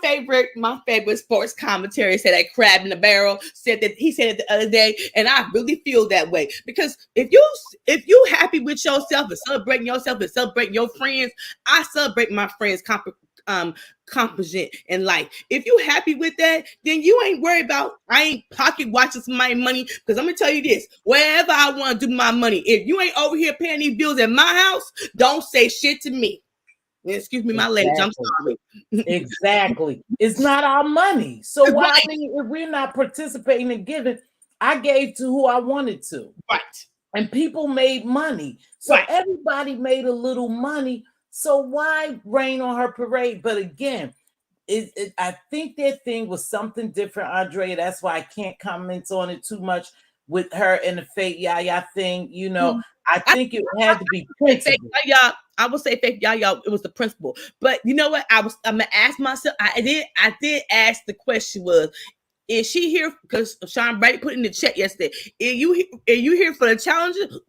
Speaker 2: favorite sports commentary said that crab in the barrel said that he said it the other day, and I really feel that way because if you happy with yourself and celebrating your friends, I celebrate my friends' accomplishment in life. If you happy with that, then you ain't worried about I ain't pocket watching my money because I'm gonna tell you this: wherever I want to do my money, if you ain't over here paying these bills at my house, don't say shit to me. Excuse me, my language. I'm
Speaker 1: Exactly.
Speaker 2: sorry.
Speaker 1: Exactly. It's not our money. So why,
Speaker 2: Right,
Speaker 1: I mean, if we're not participating and giving, I gave to who I wanted to.
Speaker 2: right,
Speaker 1: And people made money. So
Speaker 2: right.
Speaker 1: everybody made a little money. So why rain on her parade? But again, I think their thing was something different, Andrea. That's why I can't comment on it too much with her and the fake Yaya thing. You know,
Speaker 2: Mhm.
Speaker 1: I
Speaker 2: I,
Speaker 1: think it had to be
Speaker 2: say fake
Speaker 1: principle.
Speaker 2: y'all. I would say fake y'all. It was the principle. But you know what? I'm gonna ask myself. I did ask the question was, is she here? Because Sean Brady put in the chat yesterday. Are you here for the challenges?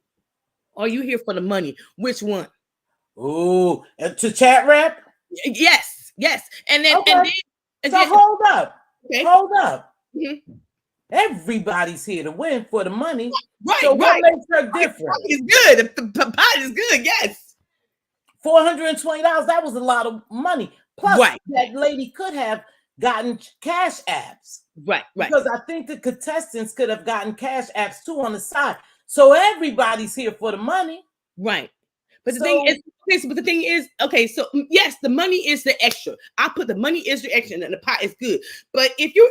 Speaker 2: Or are you here for the money? Which one?
Speaker 1: Ooh, and to chat rap?
Speaker 2: Yes, yes. And then and
Speaker 1: Okay.
Speaker 2: then and
Speaker 1: So
Speaker 2: then
Speaker 1: hold up.
Speaker 2: okay.
Speaker 1: Hold up.
Speaker 2: Mhm.
Speaker 1: Everybody's here to win for the money.
Speaker 2: Right,
Speaker 1: So what
Speaker 2: right.
Speaker 1: makes her
Speaker 2: Pie
Speaker 1: different?
Speaker 2: is good. The pie is good. Yes.
Speaker 1: $420, that was a lot of money. Plus,
Speaker 2: Right,
Speaker 1: that lady could have gotten cash apps
Speaker 2: right, right,
Speaker 1: because I think the contestants could have gotten cash apps too on the side. So everybody's here for the money.
Speaker 2: right. But the thing
Speaker 1: So
Speaker 2: is, okay, so, but the thing is, okay, so yes, the money is the extra. I put the money is the extra, and the pot is good. But if you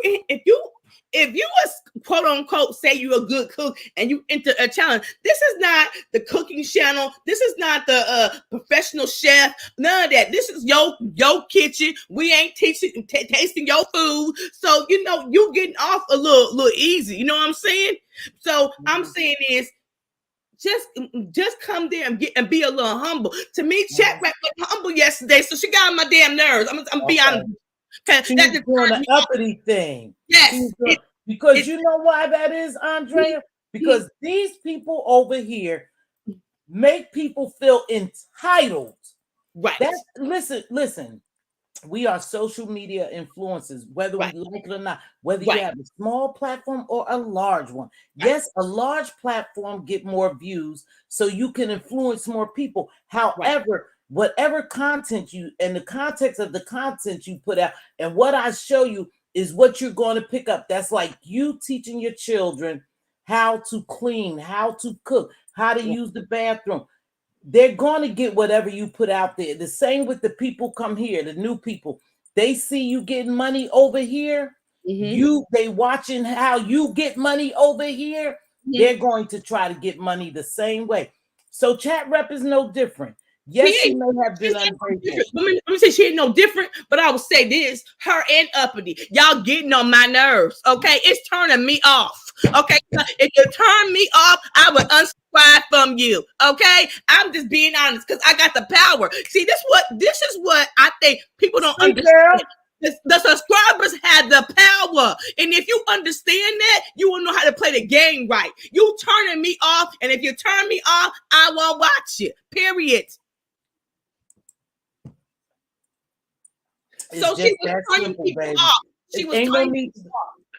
Speaker 2: was quote unquote say you're a good cook and you enter a challenge, this is not the cooking channel. This is not the professional chef. None of that. This is your kitchen. We ain't tasting your food, so you getting off a little easy. You know what I'm saying? So I'm saying is just come there and be a little humble. To me, Chat Rap was humble yesterday, so she got on my damn nerves. I'm be honest.
Speaker 1: okay.
Speaker 2: Okay,
Speaker 1: She
Speaker 2: that
Speaker 1: was
Speaker 2: just
Speaker 1: doing
Speaker 2: turned
Speaker 1: an
Speaker 2: me off.
Speaker 1: uppity thing. She
Speaker 2: Yes,
Speaker 1: was doing, because
Speaker 2: it
Speaker 1: you know why that is, Andrea? Because these people over here make people feel entitled.
Speaker 2: right,
Speaker 1: That listen. We are social media influencers, whether we
Speaker 2: right,
Speaker 1: like it or not, whether you
Speaker 2: right,
Speaker 1: have a small platform or a large one.
Speaker 2: right,
Speaker 1: Yes, a large platform get more views, so you can influence more people.
Speaker 2: right.
Speaker 1: However, whatever content you and the context of the content you put out and what I show you is what you're going to pick up. That's like you teaching your children how to clean, how to cook, how to use the bathroom. They're going to get whatever you put out there. The same with the people come here, the new people. They see you getting money over here.
Speaker 2: Mm-hmm,
Speaker 1: They watching how you get money over here.
Speaker 2: mm-hmm.
Speaker 1: They're going to try to get money the same way. So chat rep is no different.
Speaker 2: She
Speaker 1: Yes, she
Speaker 2: ain't.
Speaker 1: may have
Speaker 2: She's
Speaker 1: been
Speaker 2: ain't no
Speaker 1: ungrateful.
Speaker 2: different. Let me say she ain't no different, but I will say this: her and Uppity, y'all getting on my nerves. Okay, it's turning me off. Okay, if you turn me off, I would unsubscribe from you. Okay, I'm just being honest because I got the power. See, this is what I think people don't
Speaker 1: Speak,
Speaker 2: understand.
Speaker 1: girl.
Speaker 2: The subscribers have the power, and if you understand that, you will know how to play the game right. You turning me off, and if you turn me off, I won't watch you. Period.
Speaker 1: It's
Speaker 2: So she
Speaker 1: just
Speaker 2: was
Speaker 1: that
Speaker 2: turning
Speaker 1: simple,
Speaker 2: people
Speaker 1: baby.
Speaker 2: off. She
Speaker 1: It
Speaker 2: was
Speaker 1: ain't no
Speaker 2: turning
Speaker 1: need.
Speaker 2: people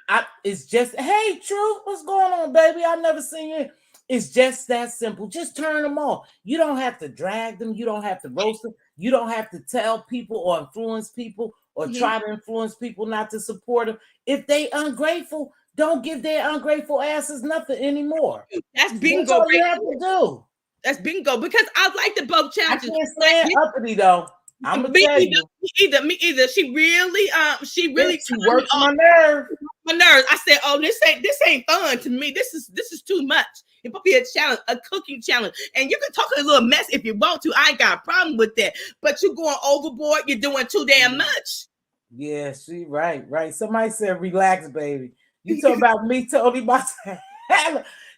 Speaker 2: off.
Speaker 1: It's just, hey, Truth, what's going on, baby? I never seen you. It's just that simple. Just turn them off. You don't have to drag them. You don't have to roast them. You don't have to tell people or influence people or
Speaker 2: Mhm.
Speaker 1: try to influence people not to support them. If they ungrateful, don't give their ungrateful asses nothing anymore.
Speaker 2: That's
Speaker 1: That's
Speaker 2: bingo
Speaker 1: all you
Speaker 2: right
Speaker 1: have
Speaker 2: there.
Speaker 1: to do.
Speaker 2: That's bingo because I like the both
Speaker 1: I
Speaker 2: challenges.
Speaker 1: can't stand uppity though. I'm gonna
Speaker 2: Me
Speaker 1: tell
Speaker 2: either.
Speaker 1: you,
Speaker 2: Me either. She really
Speaker 1: she
Speaker 2: turned me
Speaker 1: works
Speaker 2: off
Speaker 1: my nerve.
Speaker 2: my nerves. I said, "Oh, this ain't fun to me. This is too much. It might be a challenge, a cooking challenge, and you can talk a little mess if you want to. I ain't got a problem with that. But you're going overboard. You're doing too damn much."
Speaker 1: Yeah, she right. Somebody said relax, baby. You talk about me, Tony, myself.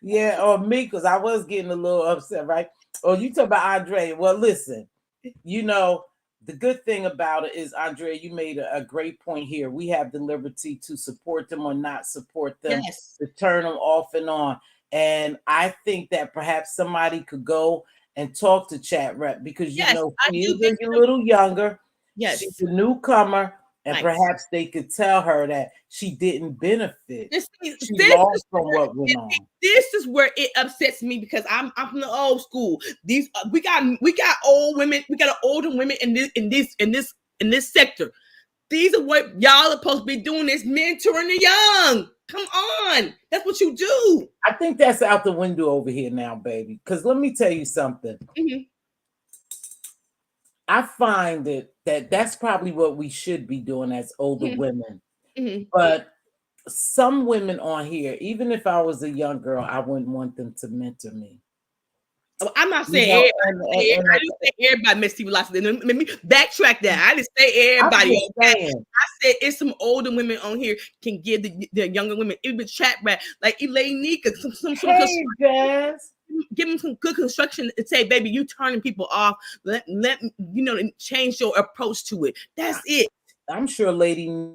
Speaker 1: Yeah, or me, because I was getting a little upset, right? Or you talk about Andre. Well, listen, you know, the good thing about it is, Andrea, you made a great point here. We have the liberty to support them or not support them,
Speaker 2: Yes.
Speaker 1: to turn them off and on. And I think that perhaps somebody could go and talk to Chat Rep because you
Speaker 2: Yes,
Speaker 1: know
Speaker 2: I
Speaker 1: she
Speaker 2: do
Speaker 1: is a little younger.
Speaker 2: Yes.
Speaker 1: She's a newcomer, and
Speaker 2: Right.
Speaker 1: perhaps they could tell her that she didn't benefit.
Speaker 2: This
Speaker 1: She lost from what went on.
Speaker 2: This is where it upsets me because I'm from the old school. These we got old women. We got older women in this sector. These are what y'all are supposed to be doing, is mentoring the young. Come on. That's what you do.
Speaker 1: I think that's out the window over here now, baby. Because let me tell you something.
Speaker 2: Mm-hmm.
Speaker 1: I find that's probably what we should be doing as older
Speaker 2: Mm-hmm.
Speaker 1: women.
Speaker 2: Mm-hmm.
Speaker 1: But some women on here, even if I was a young girl, I wouldn't want them to mentor me.
Speaker 2: I'm not saying everybody. I didn't say everybody Mz.Teavalocity. Let me backtrack that. I didn't say everybody. I said it's some older women on here can give the younger women, even Chat Rep, like Elaine Nika, give them some good construction to say, baby, you turning people off. Let change your approach to it. That's it.
Speaker 1: I'm sure Lady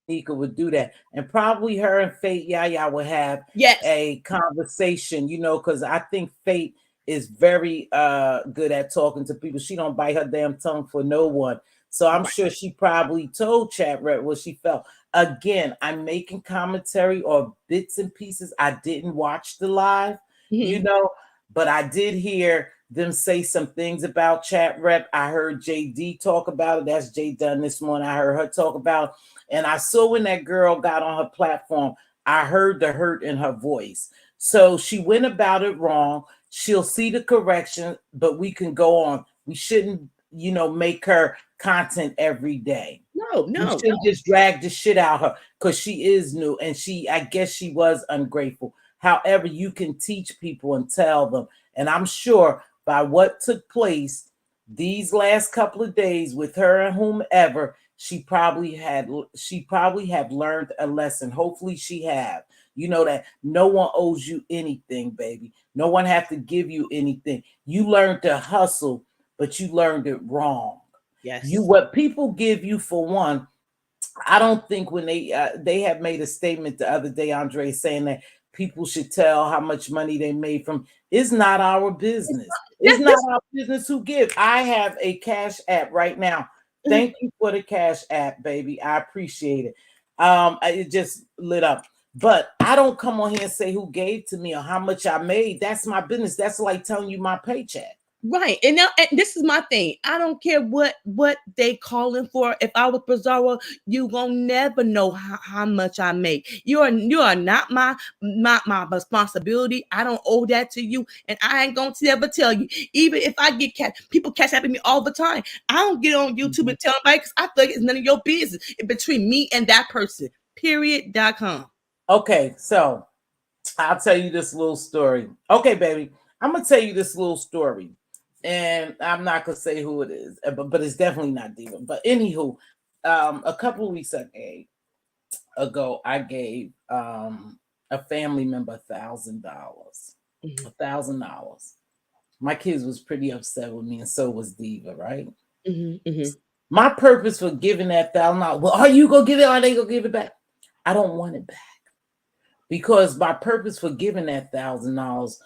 Speaker 1: Nika would do that, and probably her and Fate Yaya would have a conversation. Because I think Fate is very good at talking to people. She don't bite her damn tongue for no one. So I'm sure she probably told Chat Rep what she felt. Again, I'm making commentary or bits and pieces. I didn't watch the live, but I did hear them say some things about Chat Rep. I heard JD talk about it. That's Jay Dunn this morning. I heard her talk about it. And I saw when that girl got on her platform, I heard the hurt in her voice. So she went about it wrong. She'll see the correction, but we can go on. We shouldn't, make her content every day.
Speaker 2: No.
Speaker 1: We shouldn't just drag the shit out of her because she is new and I guess she was ungrateful. However, you can teach people and tell them. And I'm sure by what took place these last couple of days with her and whomever, she probably have learned a lesson. Hopefully she have. You know that no one owes you anything, baby. No one have to give you anything. You learned to hustle, but you learned it wrong.
Speaker 2: Yes.
Speaker 1: What people give you for one, I don't think when they have made a statement the other day, Andre, saying that people should tell how much money they made from. It's not our business. It's not our business who give. I have a Cash App right now. Thank you for the Cash App, baby. I appreciate it. It just lit up. But I don't come on here and say who gave to me or how much I made. That's my business. That's like telling you my paycheck.
Speaker 2: Right. And now, and this is my thing. I don't care what they calling for. If I was Bizarro, you gonna never know how much I make. You are not my responsibility. I don't owe that to you, and I ain't gonna ever tell you. Even if I get people cash at me all the time, I don't get on YouTube and tell anybody because I feel like it's none of your business. It's between me and that person. Period.com.
Speaker 1: Okay, so I'll tell you this little story. Okay, baby, I'm gonna tell you this little story. And I'm not gonna say who it is, but it's definitely not Diva. But anywho, a couple of weeks ago, I gave a family member $1,000. $1,000. My kids was pretty upset with me, and so was Diva, right? My purpose for giving that $1,000, well, are you gonna give it or are they gonna give it back? I don't want it back. Because my purpose for giving that $1,000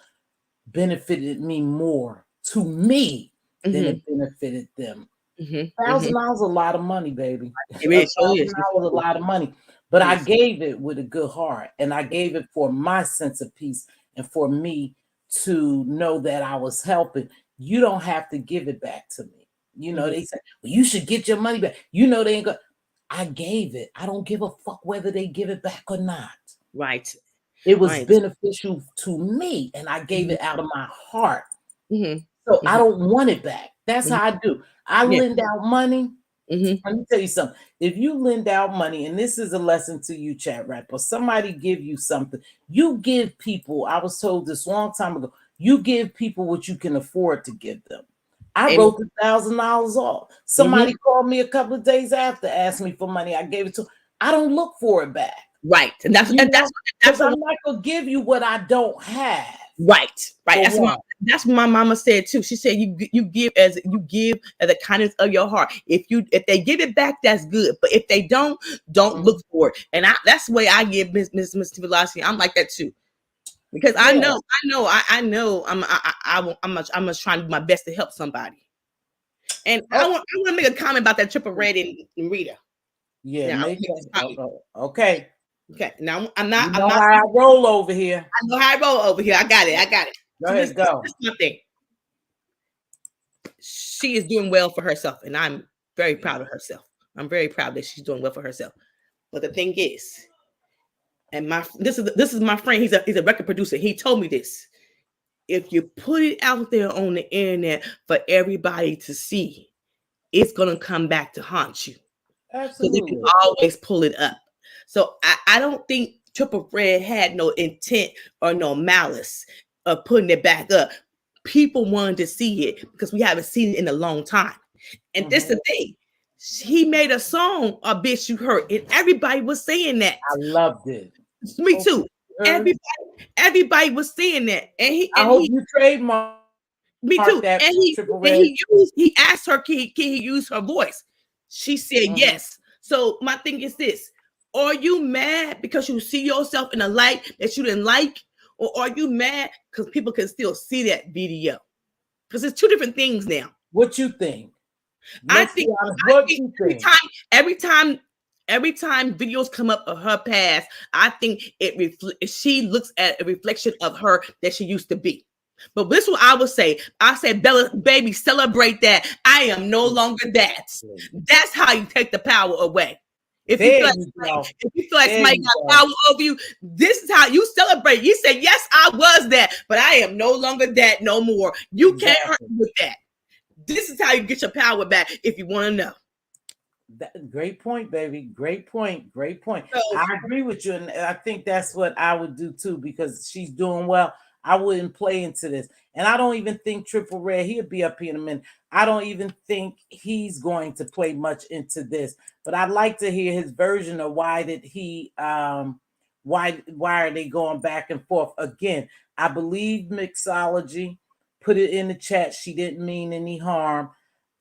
Speaker 1: benefited me more to me than it benefited them. $1,000 a lot of money, baby. $1,000 a lot of money. But I gave it with a good heart, and I gave it for my sense of peace and for me to know that I was helping. You don't have to give it back to me. They say, well, you should get your money back. They ain't going. I gave it. I don't give a fuck whether they give it back or not.
Speaker 2: Right.
Speaker 1: It was beneficial to me, and I gave it out of my heart. So I don't want it back. That's how I do. I lend out money. Let me tell you something. If you lend out money, and this is a lesson to you, Chat Rep, or somebody give you something, you give people, I was told this a long time ago, you give people what you can afford to give them. I wrote the $1,000 off. Somebody called me a couple of days after, asked me for money. I gave it to them. I don't look for it back.
Speaker 2: Right. And that's
Speaker 1: what I'm not gonna give you what I don't have.
Speaker 2: Right. That's what my mama said too. She said you give as the kindness of your heart. If they give it back, that's good. But if they don't look for it. And that's the way I give Mz.Teavalocity. I'm like that too. because
Speaker 1: Yeah.
Speaker 2: I know I'm just trying to do my best to help somebody. And I want to make a comment about that Triple Red and Rita.
Speaker 1: Yeah,
Speaker 2: Now,
Speaker 1: okay.
Speaker 2: Okay. Now
Speaker 1: You know how I roll over here.
Speaker 2: I know how I roll over here. I got it.
Speaker 1: Go
Speaker 2: So
Speaker 1: ahead, go.
Speaker 2: Something. She is doing well for herself, and I'm very proud of herself. I'm very proud that she's doing well for herself. But the thing is, and this is my friend. He's a record producer. He told me this. If you put it out there on the internet for everybody to see, it's gonna come back to haunt you. Because they can always pull it up. So I don't think Triple Red had no intent or no malice of putting it back up. People wanted to see it because we haven't seen it in a long time. And this is the thing. He made a song, a bitch you hurt, and everybody was saying that.
Speaker 1: I loved it.
Speaker 2: Me too. Everybody was saying that. And
Speaker 1: I hope you trademark.
Speaker 2: Me too. And he asked her, can he use her voice? She said yes. So my thing is this: are you mad because you see yourself in a light that you didn't like, or are you mad because people can still see that video? Because it's two different things now.
Speaker 1: What you think?
Speaker 2: I think every time videos come up of her past, I think she looks at a reflection of her that she used to be. But this is what I would say. I said, Bella, baby, celebrate that. I am no longer that. That's how you take the power away. If you feel like somebody got power over you, this is how you celebrate. You say, yes, I was that, but I am no longer that no more. You can't hurt me with that. This is how you get your power back if you want to know.
Speaker 1: Great point, baby. Great point. So, I agree with you. And I think that's what I would do too, because she's doing well. I wouldn't play into this. And I don't even think Triple Red, he'll be up here in a minute. I don't even think he's going to play much into this. But I'd like to hear his version of why did he why are they going back and forth? Again, I believe Mixology put it in the chat. She didn't mean any harm.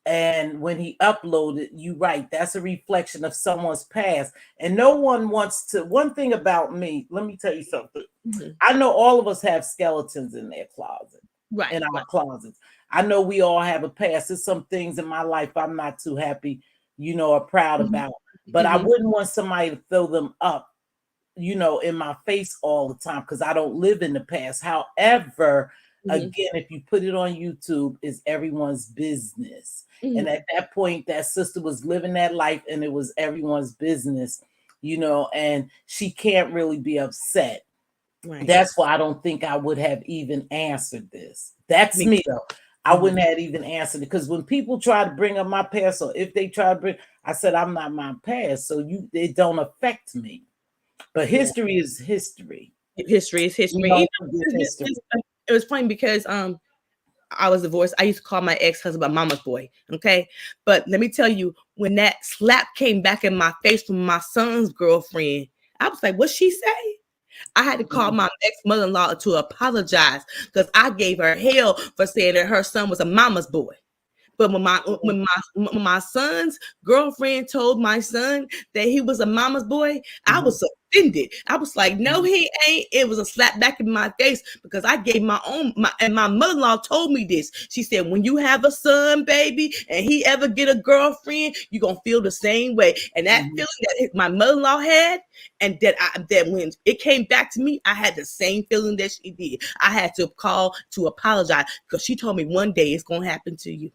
Speaker 1: And when he uploaded, you right, that's a reflection of someone's past. And no one wants to. One thing about me, let me tell you something. I know all of us have skeletons in their closet, in our closets. I know we all have a past. There's some things in my life I'm not too happy, or proud about. But I wouldn't want somebody to fill them up, in my face all the time, because I don't live in the past. However, again, if you put it on YouTube, it's everyone's business. And at that point, that sister was living that life and it was everyone's business, and she can't really be upset. Right. That's why I don't think I would have even answered this. That's me though. I wouldn't have even answered it, because when people try to bring up my past, or if they try to bring, I said, I'm not my past, so it don't affect me. But history is history.
Speaker 2: History is history. It was funny because I was divorced. I used to call my ex-husband my mama's boy. Okay. But let me tell you, when that slap came back in my face from my son's girlfriend, I was like, what'd she say? I had to call my ex-mother-in-law to apologize because I gave her hell for saying that her son was a mama's boy. But when my son's girlfriend told my son that he was a mama's boy, I was offended. I was like, no, he ain't. It was a slap back in my face because I gave and my mother-in-law told me this. She said, when you have a son, baby, and he ever get a girlfriend, you're going to feel the same way. And that feeling that my mother-in-law had, and that when it came back to me, I had the same feeling that she did. I had to call to apologize because she told me one day it's going to happen to you.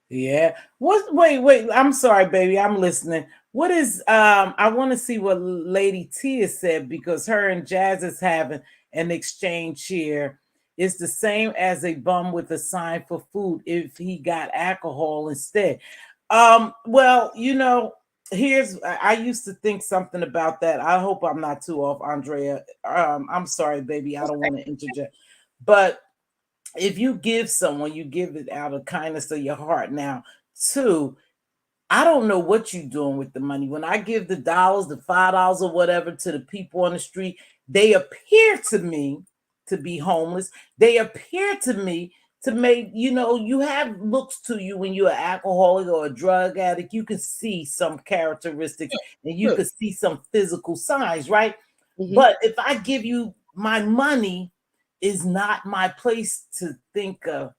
Speaker 1: Yeah. Wait. I'm sorry, baby. I'm listening. What is I want to see what Lady Tia said, because her and Jazz is having an exchange here. It's the same as a bum with a sign for food if he got alcohol instead. Well, I used to think something about that. I hope I'm not too off, Andrea. I'm sorry, baby. I don't want to interject. But if you give someone, you give it out of kindness of your heart. Now, too, I don't know what you're doing with the money. When I give the $5 or whatever to the people on the street, they appear to me to be homeless. They appear to me to make, you have looks to you when you're an alcoholic or a drug addict. You can see some characteristics and you can see some physical signs, right? But if I give you my money, is not my place to think of,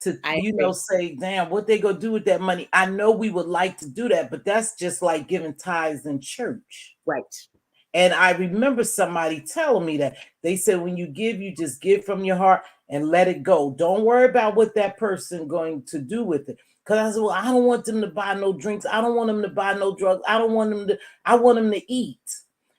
Speaker 1: to
Speaker 2: I agree.
Speaker 1: say, damn, what they gonna do with that money. I know we would like to do that, but that's just like giving tithes in church.
Speaker 2: Right.
Speaker 1: And I remember somebody telling me that they said, when you give, you just give from your heart and let it go. Don't worry about what that person going to do with it. Because I said, well, I don't want them to buy no drinks. I don't want them to buy no drugs. I want them to eat.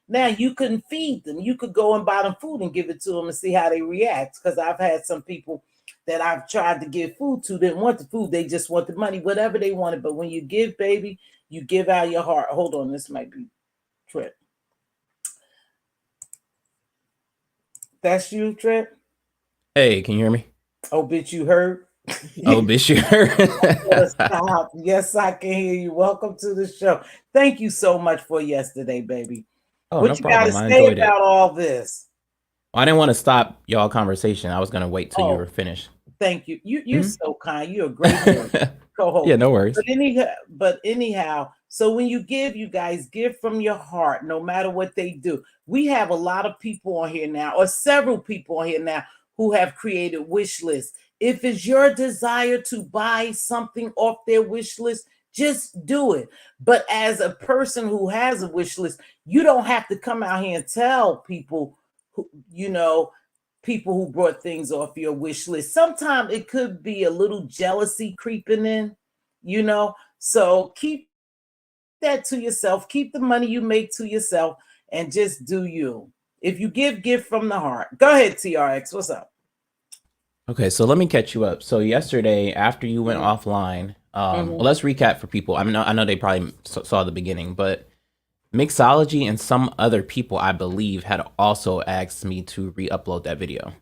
Speaker 1: Now you couldn't feed them. You could go and buy them food and give it to them and see how they react. Because I've had some people that I've tried to give food to didn't want the food. They just want the money, whatever they wanted. But when you give, baby, you give out your heart. Hold on, this might be Trip. That's you, Trip?
Speaker 3: Hey, can you hear me?
Speaker 1: Oh, bitch, you heard?
Speaker 3: Oh, bitch, you heard?
Speaker 1: Stop. Yes, I can hear you. Welcome to the show. Thank you so much for yesterday, baby.
Speaker 3: Oh,
Speaker 1: What
Speaker 3: no
Speaker 1: you got to
Speaker 3: problem. I
Speaker 1: say
Speaker 3: enjoyed
Speaker 1: about
Speaker 3: it.
Speaker 1: all this?
Speaker 3: I didn't want to stop y'all conversation. I was going to wait till you were finished.
Speaker 1: Thank you. You're so kind. You're a great co-host.
Speaker 3: Yeah, no worries.
Speaker 1: But anyhow, so when you give, you guys give from your heart, no matter what they do. We have a lot of people on here now, or several people on here now, who have created wish lists. If it's your desire to buy something off their wish list, just do it. But as a person who has a wish list, you don't have to come out here and tell people who, people who brought things off your wish list. Sometimes it could be a little jealousy creeping in, so keep that to yourself. Keep the money you make to yourself and just do you. If you give from the heart. Go ahead, TRX. What's up?
Speaker 3: Okay, so let me catch you up. So yesterday, after you went offline, well, let's recap for people. I know they probably saw the beginning, but Mixology and some other people, I believe, had also asked me to re-upload that video.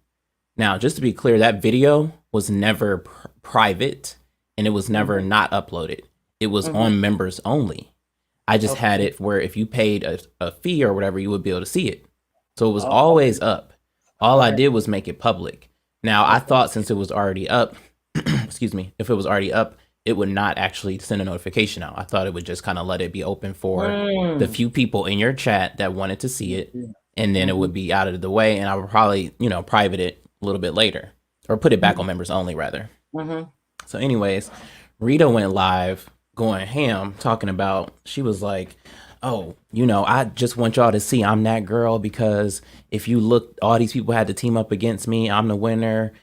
Speaker 3: Now, just to be clear, that video was never private and it was never not uploaded. It was on members only. I just had it where if you paid a fee or whatever, you would be able to see it. So it was always up. All I did was make it public. Now, I thought since it was already up, excuse me, if it was already up, it would not actually send a notification out. I thought it would just kind of let it be open for the few people in your chat that wanted to see it. And then it would be out of the way. And I would probably, private it a little bit later or put it back on members only rather. So anyways, Rita went live going ham talking about, she was like, oh, I just want y'all to see I'm that girl because if you look, all these people had to team up against me. I'm the winner.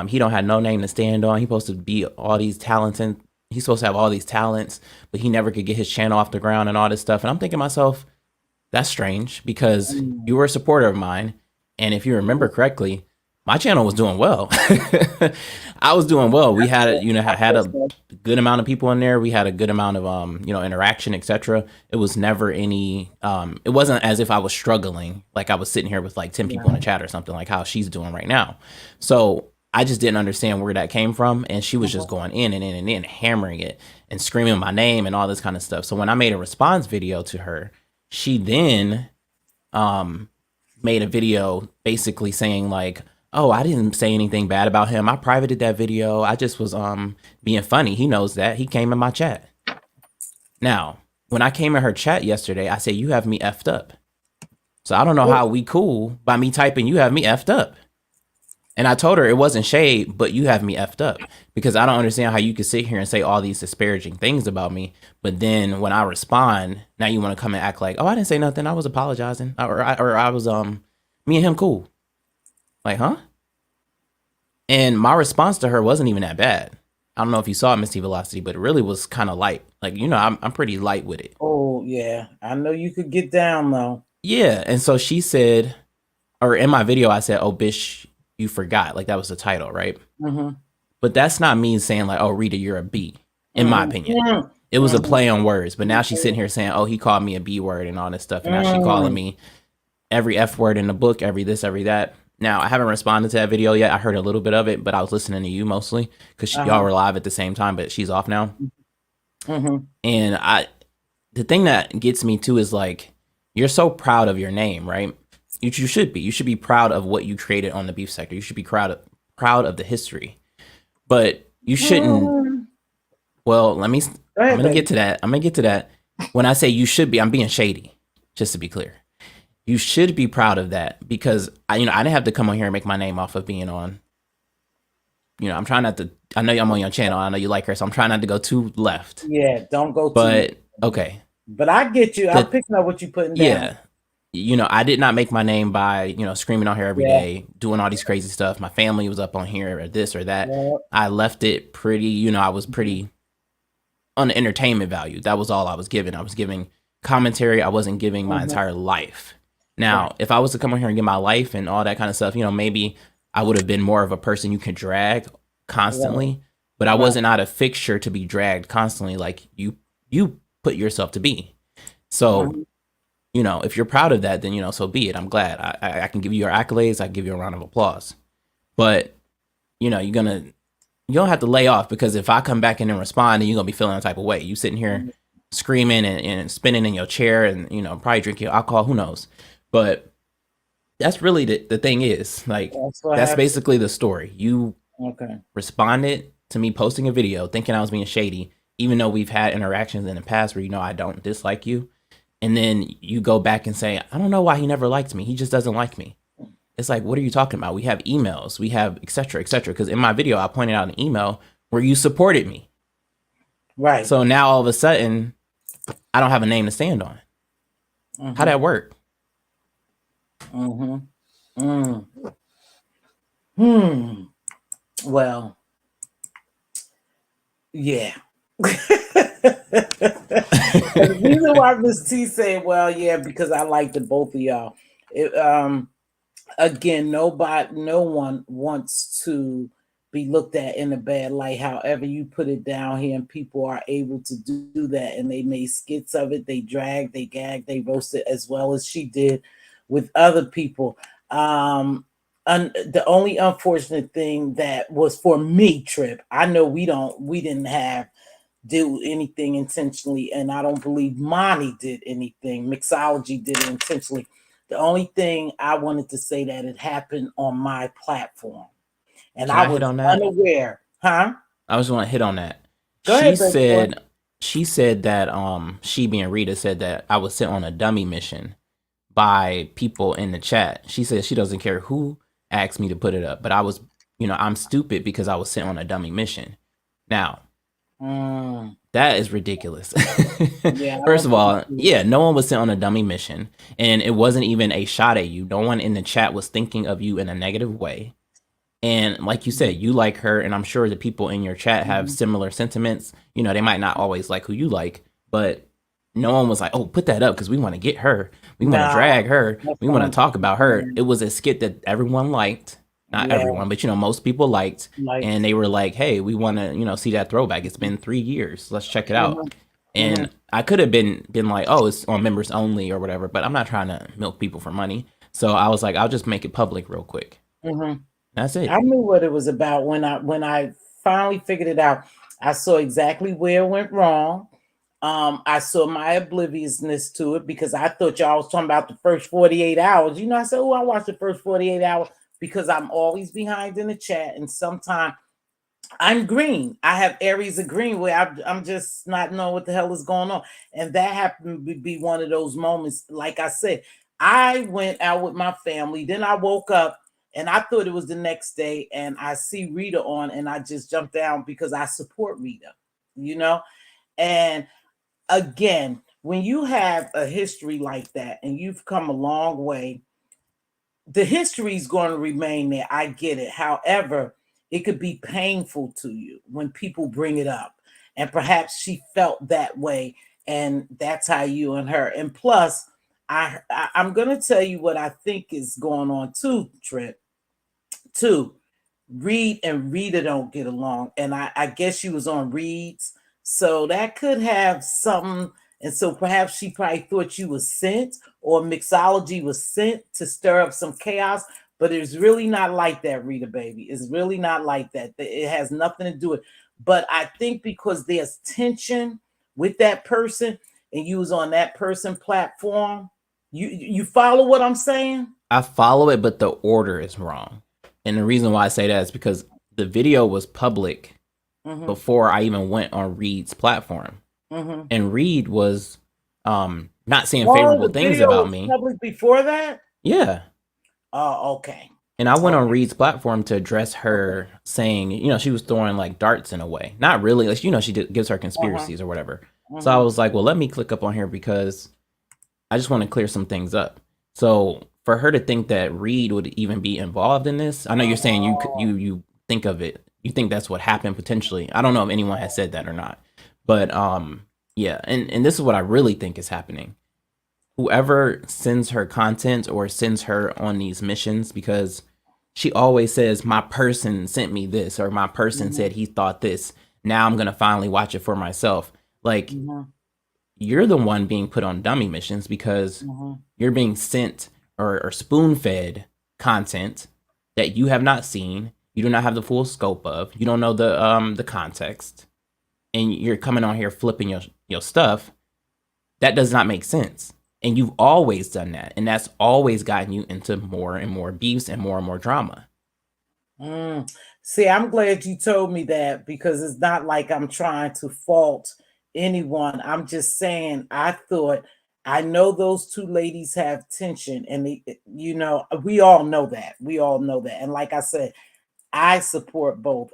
Speaker 3: He don't have no name to stand on. He's supposed to be all these talents and he's supposed to have all these talents, but he never could get his channel off the ground and all this stuff. And I'm thinking to myself, that's strange because you were a supporter of mine. And if you remember correctly, my channel was doing well. I was doing well. We had a good amount of people in there. We had a good amount of interaction, etc. It was never any it wasn't as if I was struggling, like I was sitting here with like 10 people in the chat or something, like how she's doing right now. So I just didn't understand where that came from. And she was just going in and in and in, hammering it and screaming my name and all this kind of stuff. So when I made a response video to her, she then made a video basically saying like, oh, I didn't say anything bad about him. I privated that video. I just was being funny. He knows that. He came in my chat. Now, when I came in her chat yesterday, I said, you have me effed up. So I don't know how we cool by me typing, you have me effed up. And I told her it wasn't shade, but you have me effed up because I don't understand how you could sit here and say all these disparaging things about me. But then when I respond, now you want to come and act like, oh, I didn't say nothing. I was apologizing or I was me and him cool. Like, huh? And my response to her wasn't even that bad. I don't know if you saw Mz.Teavalocity, but it really was kind of light. Like, I'm pretty light with it.
Speaker 1: Oh, yeah. I know you could get down, though.
Speaker 3: Yeah. And so she said, or in my video, I said, oh, bitch, you forgot. Like, that was the title, right? But that's not me saying like, oh, Rita, you're a B, in my opinion. It was a play on words. But now she's sitting here saying, oh, he called me a B word and all this stuff. And now she calling me every F word in the book, every this, every that. Now, I haven't responded to that video yet. I heard a little bit of it, but I was listening to you mostly because y'all were live at the same time, but she's off now. And the thing that gets me too is like, you're so proud of your name, right? You should be. You should be proud of what you created on the beef sector. You should be proud of the history. But you shouldn't. Well, I'm going to get to that. When I say you should be, I'm being shady, just to be clear. You should be proud of that because I didn't have to come on here and make my name off of being on. I'm trying not to. I know I'm on your channel. I know you like her, so I'm trying not to go too left.
Speaker 1: Yeah, don't go too.
Speaker 3: But okay.
Speaker 1: But I get you. I'm picking up what you're putting down.
Speaker 3: Yeah. I did not make my name by, screaming on here every day, doing all these crazy stuff. My family was up on here or this or that. Yeah. I left it pretty, I was pretty on the entertainment value. That was all I was giving. I was giving commentary. I wasn't giving my entire life. Now, if I was to come on here and give my life and all that kind of stuff, maybe I would have been more of a person you can drag constantly, but I wasn't not a fixture to be dragged constantly like you put yourself to be. So, if you're proud of that, then, so be it. I'm glad. I can give you your accolades. I can give you a round of applause. But, you don't have to lay off because if I come back in and respond, then you're going to be feeling a type of way. You sitting here screaming and spinning in your chair and, probably drinking alcohol, who knows. But that's really the thing is, like, that's basically the story. You responded to me posting a video thinking I was being shady, even though we've had interactions in the past where, I don't dislike you. And then you go back and say, I don't know why he never liked me. He just doesn't like me. It's like, what are you talking about? We have emails, we have et cetera, et cetera. Because in my video, I pointed out an email where you supported me. Right. So now all of a sudden, I don't have a name to stand on. How'd that work?
Speaker 1: Well, yeah. The reason why Miss T said, well, yeah, because I like the both of y'all. Again, no one wants to be looked at in a bad light. However you put it down here, and people are able to do that, and they made skits of it. They dragged, they gagged, they roasted as well as she did with other people. And the only unfortunate thing that was for me, Trip, I know we didn't do anything intentionally, and I don't believe Monty did anything. Mixology did it intentionally. The only thing I wanted to say that it happened on my platform, and I was unaware. Huh?
Speaker 3: I just want to hit on that. She said that she being Rita said that I was sent on a dummy mission by people in the chat. She said she doesn't care who asked me to put it up, but I was, I'm stupid because I was sent on a dummy mission. Now, that is ridiculous. First of all, no one was sent on a dummy mission, and it wasn't even a shot at you. No one in the chat was thinking of you in a negative way. And like you said, you like her, and I'm sure the people in your chat have similar sentiments. They might not always like who you like, but no one was like, oh, put that up because we want to get her. We want to drag her. We want to talk about her. It was a skit that everyone liked. Not everyone, but most people liked, and they were like, hey, we want to see that throwback. It's been 3 years, let's check it out. And I could have been like, oh, it's on members only or whatever, but I'm not trying to milk people for money, so I was like, I'll just make it public real quick. That's it.
Speaker 1: I knew what it was about when I finally figured it out. I saw exactly where it went wrong. I saw my obliviousness to it because I thought y'all was talking about the first 48 hours. I said, oh, I watched the first 48 hours. Because I'm always behind in the chat, and sometimes I'm green. I have areas of green where I'm just not knowing what the hell is going on, and that happened to be one of those moments. Like I said, I went out with my family, then I woke up, and I thought it was the next day, and I see Rita on, and I just jumped down because I support Rita, And again, when you have a history like that, and you've come a long way, the history is going to remain there. I get it. However, it could be painful to you when people bring it up. And perhaps she felt that way. And that's how you and her. And plus, I'm going to tell you what I think is going on too, Trip. Reed and Rita don't get along. And I guess she was on Reed's. So that could have something. And so perhaps she probably thought you was sent, or Mixology was sent to stir up some chaos, but it's really not like that, Rita, baby. It's really not like that. It has nothing to do with it. But I think because there's tension with that person, and you was on that person platform, you follow what I'm saying?
Speaker 3: I follow it, but the order is wrong. And the reason why I say that is because the video was public before I even went on Reed's platform. And Reed was not saying
Speaker 1: Oh,
Speaker 3: favorable
Speaker 1: the
Speaker 3: things
Speaker 1: video
Speaker 3: about
Speaker 1: was
Speaker 3: me.
Speaker 1: public before that?
Speaker 3: Yeah.
Speaker 1: Oh, okay.
Speaker 3: And I went on Reed's platform to address her saying, she was throwing like darts in a way. Not really. Like, she gives her conspiracies or whatever. So I was like, well, let me click up on here because I just want to clear some things up. So for her to think that Reed would even be involved in this, I know you're saying you think of it. You think that's what happened potentially. I don't know if anyone has said that or not. But yeah, and this is what I really think is happening. Whoever sends her content or sends her on these missions, because she always says, my person sent me this, or my person said he thought this. Now I'm going to finally watch it for myself. Like, you're the one being put on dummy missions because you're being sent or spoon fed content that you have not seen. You do not have the full scope of. You don't know the context. And you're coming on here flipping your stuff. That does not make sense. And you've always done that. And that's always gotten you into more and more beefs and more drama.
Speaker 1: See, I'm glad you told me that because it's not like I'm trying to fault anyone. I'm just saying I know those two ladies have tension and we all know that. We all know that. And like I said, I support both.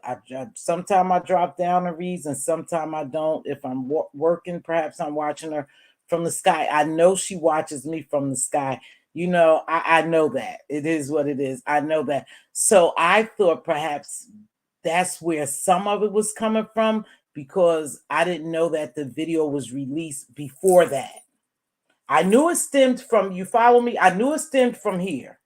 Speaker 1: Sometimes I drop down to reads and sometimes I don't. If I'm working, perhaps I'm watching her from the sky. I know she watches me from the sky. I know that. It is what it is. I know that. So I thought perhaps that's where some of it was coming from because I didn't know that the video was released before that. I knew it stemmed from, you follow me? I knew it stemmed from here,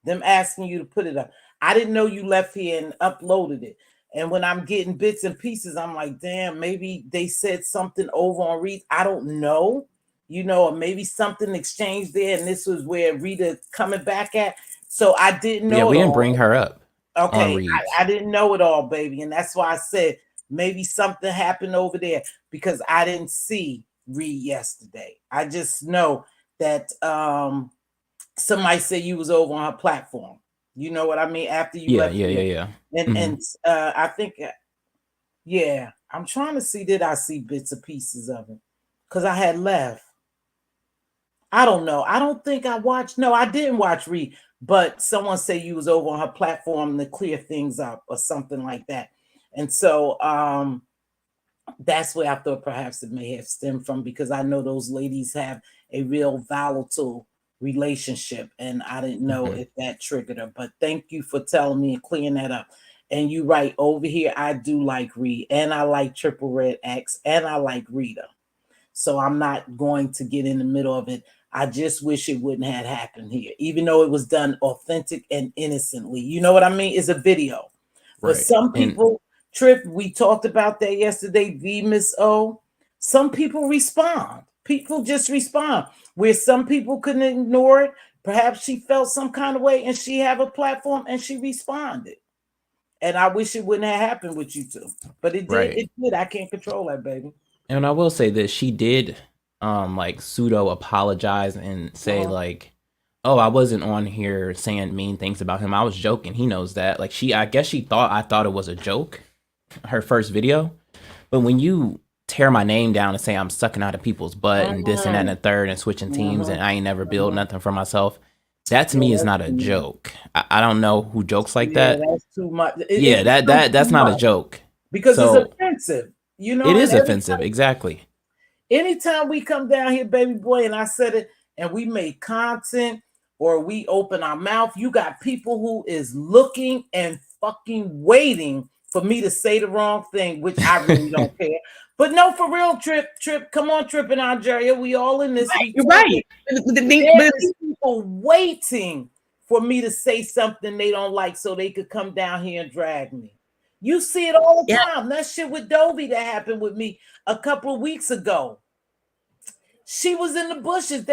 Speaker 1: them asking you to put it up. I didn't know you left here and uploaded it. And when I'm getting bits and pieces, I'm like, damn, maybe they said something over on Reed. I don't know, or maybe something exchanged there. And this was where Rita coming back at. So I didn't know.
Speaker 3: Yeah, we didn't bring her up.
Speaker 1: Okay, I didn't know it all, baby. And that's why I said maybe something happened over there because I didn't see Reed yesterday. I just know that somebody said you was over on her platform. You know what I mean? After you left.
Speaker 3: Yeah.
Speaker 1: And I think, I'm trying to see, did I see bits and pieces of it? Because I had left. I don't know. I don't think I watched. No, I didn't watch Reed, but someone said you was over on her platform to clear things up or something like that. And so that's where I thought perhaps it may have stemmed from because I know those ladies have a real volatile relationship and I didn't know if that triggered her. But thank you for telling me and clearing that up. And you're right, over here, I do like Reed and I like Triple Red X and I like Rita. So I'm not going to get in the middle of it. I just wish it wouldn't have happened here, even though it was done authentic and innocently. You know what I mean? It's a video. But some people, Trip, we talked about that yesterday, Miss O. Some people respond. People just respond. Where some people couldn't ignore it. Perhaps she felt some kind of way and she have a platform and she responded. And I wish it wouldn't have happened with you two. But it did. It did. I can't control that, baby.
Speaker 3: And I will say that she did like pseudo apologize and say like, oh, I wasn't on here saying mean things about him. I was joking. He knows that. Like I guess she thought I thought it was a joke, her first video. But when you tear my name down and say I'm sucking out of people's butt and this and that and the third and switching teams and I ain't never built nothing for myself, that to me is not a joke. I don't know who jokes like that.
Speaker 1: That's too much.
Speaker 3: That's not a joke.
Speaker 1: Because it's offensive.
Speaker 3: It is offensive. Exactly.
Speaker 1: Anytime we come down here, baby boy, and I said it, and we make content or we open our mouth, you got people who is looking and fucking waiting for me to say the wrong thing, which I really don't care. But no, for real, Trip, come on, Trip and Andrea, we all in this.
Speaker 2: You're right.
Speaker 1: There's people waiting for me to say something they don't like so they could come down here and drag me. You see it all the time. That shit with Dovey that happened with me a couple of weeks ago. She was in the bushes.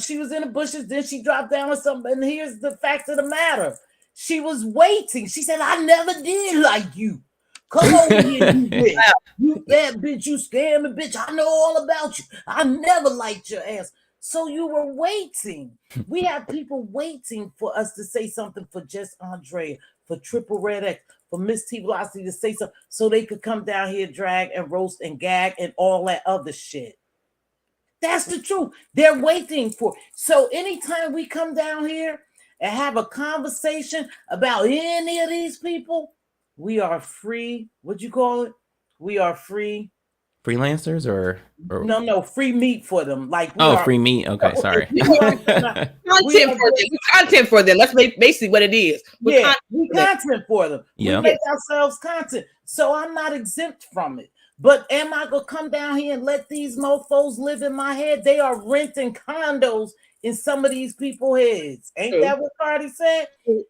Speaker 1: She was in the bushes. Then she dropped down or something. And here's the fact of the matter. She was waiting. She said, I never did like you. Come over here, you bitch. You bad bitch. You scamming bitch. I know all about you. I never liked your ass. So you were waiting. We have people waiting for us to say something for just Andrea, for Triple Red X, for Mz.Teavalocity to say something so they could come down here, drag and roast and gag and all that other shit. That's the truth. They're waiting for. So anytime we come down here and have a conversation about any of these people, we are free. What you call it? We are free.
Speaker 3: Freelancers or
Speaker 1: No, free meat for them. Like we
Speaker 3: oh,
Speaker 1: are
Speaker 3: free meat. Okay, sorry.
Speaker 1: You know what I'm saying?
Speaker 2: Content for them. Content for them. That's basically what it is.
Speaker 1: Yeah, we content for them.
Speaker 3: Yeah.
Speaker 1: We make ourselves content. So I'm not exempt from it. But am I gonna come down here and let these mofos live in my head? They are renting condos in some of these people's heads. Ain't that what Cardi said?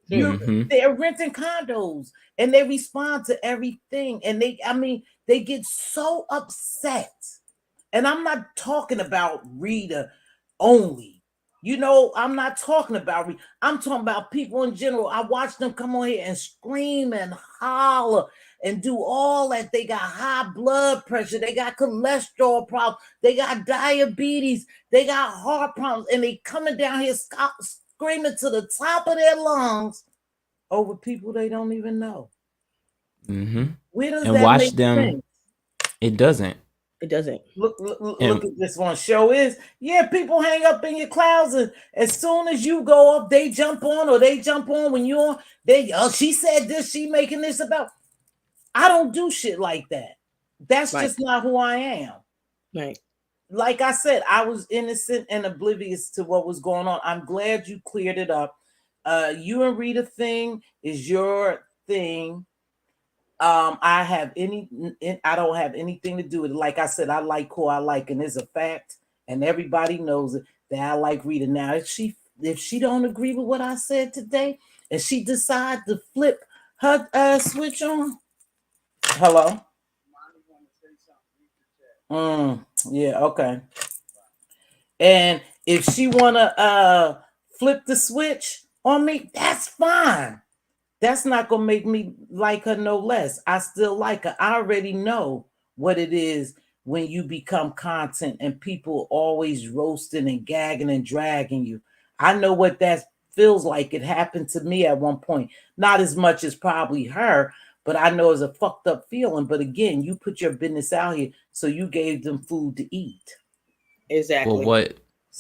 Speaker 1: They're renting condos and they respond to everything. And they get so upset. And I'm not talking about Rita only. You know, I'm not talking about Rita. I'm talking about people in general. I watch them come on here and scream and holler and do all that. They got high blood pressure. They got cholesterol problems. They got diabetes. They got heart problems. And they coming down here screaming to the top of their lungs over people they don't even know. Where does that
Speaker 3: watch
Speaker 1: make
Speaker 3: them.
Speaker 1: sense?
Speaker 3: It doesn't.
Speaker 2: It doesn't.
Speaker 1: Look at this one. Show is, yeah, people hang up in your clouds, and as soon as you go up, they jump on, or they jump on when you're on. She said this, she making this about. I don't do shit like that. That's just not who I am.
Speaker 2: Right.
Speaker 1: Like I said, I was innocent and oblivious to what was going on. I'm glad you cleared it up. You and Rita thing is your thing. I don't have anything to do with it. Like I said, I like who I like, and it's a fact, and everybody knows it, that I like Rita. Now, if she don't agree with what I said today, and she decide to flip her switch on, hello. Yeah, okay. And if she wanna flip the switch on me, that's fine. That's not going to make me like her no less. I still like her. I already know what it is when you become content and people always roasting and gagging and dragging you. I know what that feels like. It happened to me at one point. Not as much as probably her, but I know it's a fucked up feeling. But again, you put your business out here, so you gave them food to eat.
Speaker 2: Exactly.
Speaker 3: Well,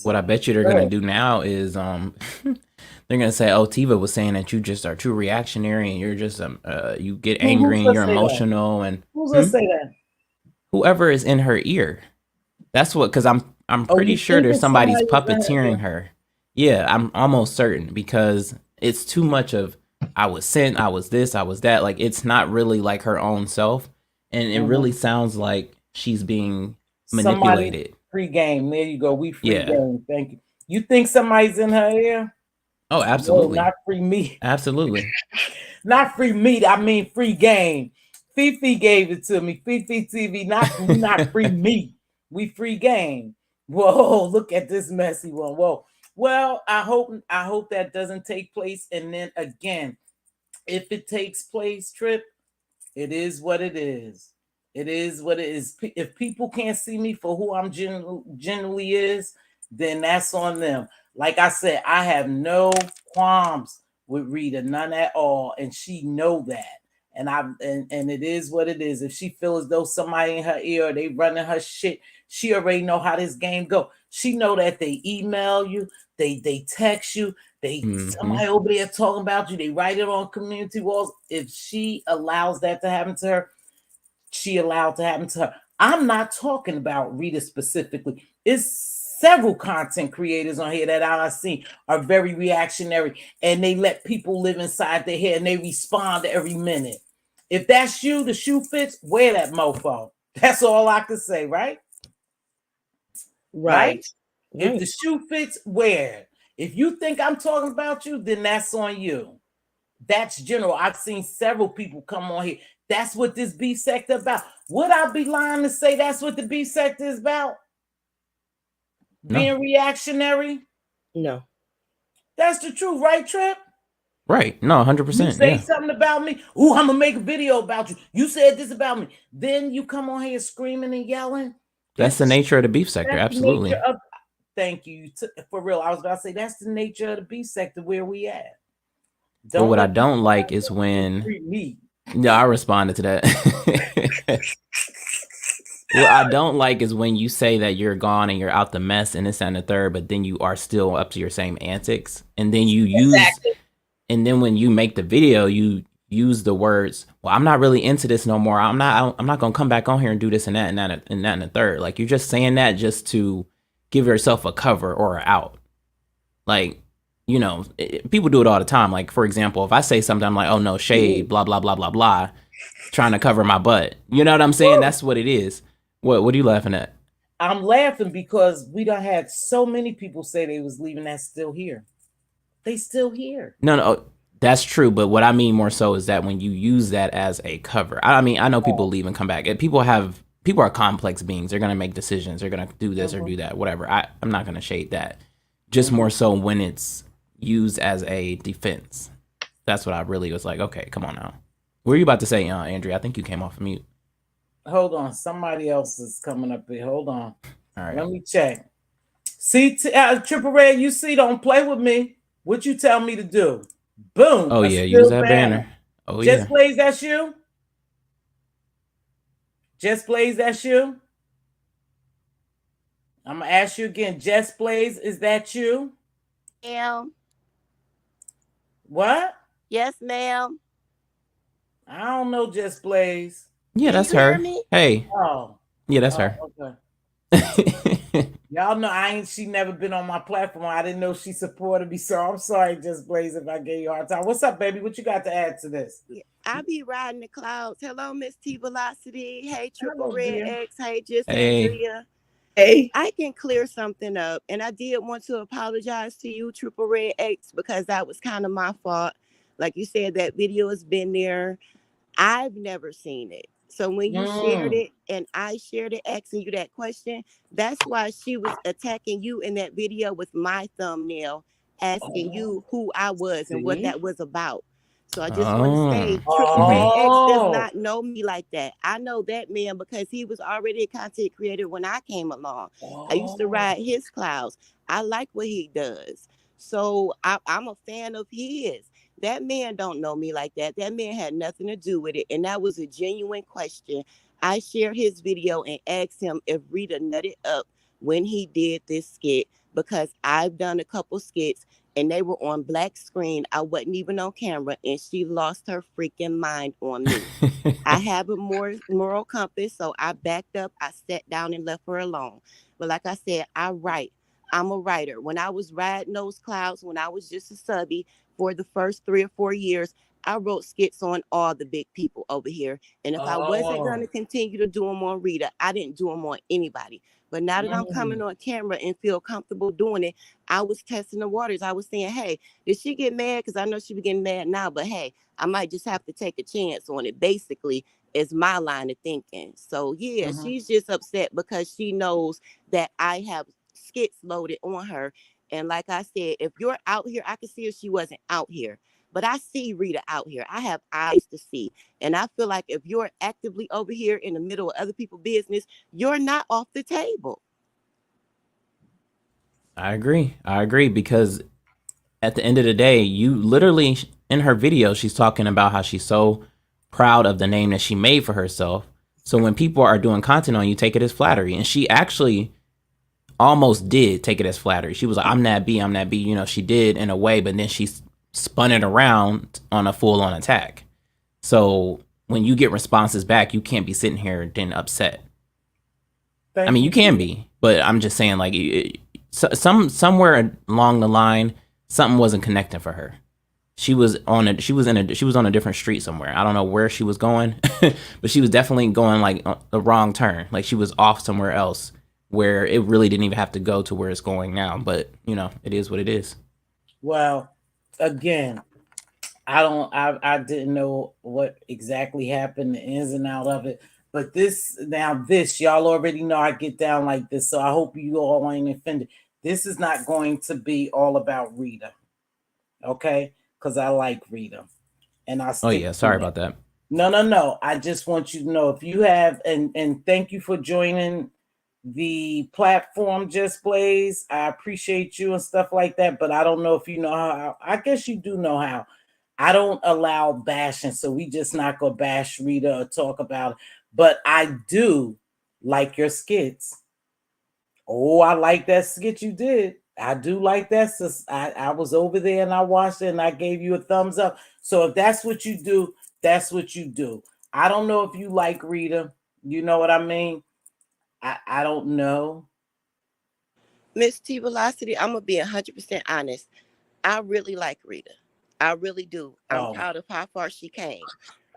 Speaker 3: what I bet you they're going to do now is they're gonna say, "Oh, Tiva was saying that you just are too reactionary and you're just you get angry and you're emotional." And
Speaker 1: who's gonna say that?
Speaker 3: Whoever is in her ear. That's what, because I'm pretty sure there's somebody's puppeteering her. Yeah, I'm almost certain, because it's too much of I was sent, I was this, I was that. Like, it's not really like her own self, and it really sounds like she's being manipulated.
Speaker 1: Free game. There you go. We free game. Thank you. You think somebody's in her ear?
Speaker 3: Oh, absolutely.
Speaker 1: No, not free meat.
Speaker 3: Absolutely.
Speaker 1: Not free meat. I mean free game. Fifi gave it to me. Fifi TV, not free meat. We free game. Whoa, look at this messy one. Whoa. Well, I hope that doesn't take place. And then again, if it takes place, Trip, it is what it is. It is what it is. If people can't see me for who I'm generally is, then that's on them. Like I said, I have no qualms with Rita, none at all, and she know that. And it is what it is. If she feels as though somebody in her ear, or they running her shit, she already know how this game go. She know that they email you, they text you, somebody over there talking about you, they write it on community walls. If she allows that to happen to her, she allowed to happen to her. I'm not talking about Rita specifically. It's several content creators on here that I've seen are very reactionary, and they let people live inside their head and they respond every minute. If that's you, the shoe fits, wear that mofo. That's all I can say, right? Right? If the shoe fits, wear it. If you think I'm talking about you, then that's on you. That's general. I've seen several people come on here. That's what this beef sector about. Would I be lying to say that's what the beef sector is about? Being reactionary?
Speaker 2: No.
Speaker 1: That's the truth, right, Trip?
Speaker 3: Right. No, 100%.
Speaker 1: You say something about me. Ooh, I'm going to make a video about you. You said this about me. Then you come on here screaming and yelling.
Speaker 3: That's the nature of the beef sector. Absolutely.
Speaker 1: Thank you. For real, I was about to say that's the nature of the beef sector where we at.
Speaker 3: But what I don't like is when... Yeah, I responded to that. What I don't like is when you say that you're gone and you're out the mess and this and the third, but then you are still up to your same antics. And then you use,
Speaker 2: Exactly.
Speaker 3: and then when you make the video, you use the words, "Well, I'm not really into this no more. I'm not gonna come back on here and do this and that and that and that and the third." Like you're just saying that just to give yourself a cover or an out. Like, people do it all the time. Like, for example, if I say something, I'm like, "Oh no, shade, blah blah blah blah blah," trying to cover my butt. You know what I'm saying? That's what it is. What are you laughing at?
Speaker 1: I'm laughing because we done had so many people say they was leaving that's still here. They still here.
Speaker 3: No, that's true. But what I mean more so is that when you use that as a cover, I mean, I know people leave and come back. People are complex beings. They're gonna make decisions. They're gonna do this or do that, whatever. I'm not gonna shade that. Just more so when it's used as a defense. That's what I really was like. Okay, come on now. What were you about to say, Andrea? I think you came off of mute.
Speaker 1: Hold on, somebody else is coming up here. Hold on.
Speaker 3: All right.
Speaker 1: Let me check. See, Triple Red, you see, don't play with me. What you tell me to do? Boom.
Speaker 3: Oh yeah, use that banner. Oh
Speaker 1: Just
Speaker 3: yeah.
Speaker 1: Blaze, that's you? Just Blaze, that's you? I'm gonna ask you again. Just Blaze, is that you?
Speaker 4: Ma'am.
Speaker 1: What?
Speaker 4: Yes, ma'am.
Speaker 1: I don't know, Just Blaze.
Speaker 3: Yeah,
Speaker 4: Can
Speaker 3: that's
Speaker 4: you hear
Speaker 3: her.
Speaker 4: me?
Speaker 3: Hey.
Speaker 1: Oh.
Speaker 3: Yeah, that's her.
Speaker 1: Okay. Y'all know she never been on my platform. I didn't know she supported me, so I'm sorry, Just Blaze, if I gave you a hard time. What's up, baby? What you got to add to this?
Speaker 4: I be riding the clouds. Hello, Mz.Teavalocity. Hey, Triple
Speaker 1: Hello,
Speaker 4: Red
Speaker 1: dear.
Speaker 4: X. Hey, Just
Speaker 3: Hey.
Speaker 4: Andrea.
Speaker 2: Hey.
Speaker 4: I can clear something up, and I did want to apologize to you, Triple Red X, because that was kind of my fault. Like you said, that video has been there. I've never seen it. So when you shared it and I shared it asking you that question, that's why she was attacking you in that video with my thumbnail, asking you who I was and what that was about. So I just want to say Triple Red X does not know me like that. I know that man because he was already a content creator when I came along. I used to ride his clouds. I like what he does. So I'm a fan of his. That man don't know me like that. That man had nothing to do with it. And that was a genuine question. I shared his video and asked him if Rita nutted up when he did this skit because I've done a couple skits and they were on black screen. I wasn't even on camera and she lost her freaking mind on me. I have a more moral compass, so I backed up. I sat down and left her alone. But like I said, I write. I'm a writer. When I was riding those clouds, when I was just a subby for the first 3 or 4 years, I wrote skits on all the big people over here. And if I wasn't going to continue to do them on Rita, I didn't do them on anybody. But now that I'm coming on camera and feel comfortable doing it, I was testing the waters. I was saying, hey, did she get mad? Because I know she be getting mad now, but hey, I might just have to take a chance on it. Basically, is my line of thinking. So yeah, she's just upset because she knows that I have skits loaded on her. And like I said, if you're out here, I could see if she wasn't out here. But I see Rita out here. I have eyes to see. And I feel like if you're actively over here in the middle of other people's business, you're not off the table.
Speaker 3: I agree because at the end of the day, you literally in her video, she's talking about how she's so proud of the name that she made for herself. So when people are doing content on you, take it as flattery. And she actually almost did take it as flattery. She was like, I'm that B. You know, she did in a way, but then she spun it around on a full on attack. So when you get responses back, you can't be sitting here then upset. I mean, you can be, but I'm just saying, like, somewhere along the line, something wasn't connecting for her. She was on a different street somewhere. I don't know where she was going, but she was definitely going like the wrong turn. Like she was off somewhere else where it really didn't even have to go to where it's going now. But you know, it is what it is.
Speaker 1: Well, again, I didn't know what exactly happened, the ins and out of it. But this y'all already know I get down like this, so I hope you all ain't offended. This is not going to be all about Rita, okay? Because I like Rita, and I.
Speaker 3: Oh yeah, sorry about that.
Speaker 1: No. I just want you to know if you have, and thank you for joining the platform, Just Blaze. I appreciate you and stuff like that, but I don't know if you know how. I guess you do know how. I don't allow bashing, so we just not gonna bash Rita or talk about it. But I do like your skits. Oh, I like that skit you did. I do like that. I was over there and I watched it and I gave you a thumbs up. So if that's what you do, that's what you do. I don't know if you like Rita. You know what I mean? I don't know.
Speaker 4: Mz.Teavalocity, I'm gonna be 100% honest. I really like Rita. I really do. I'm proud of how far she came.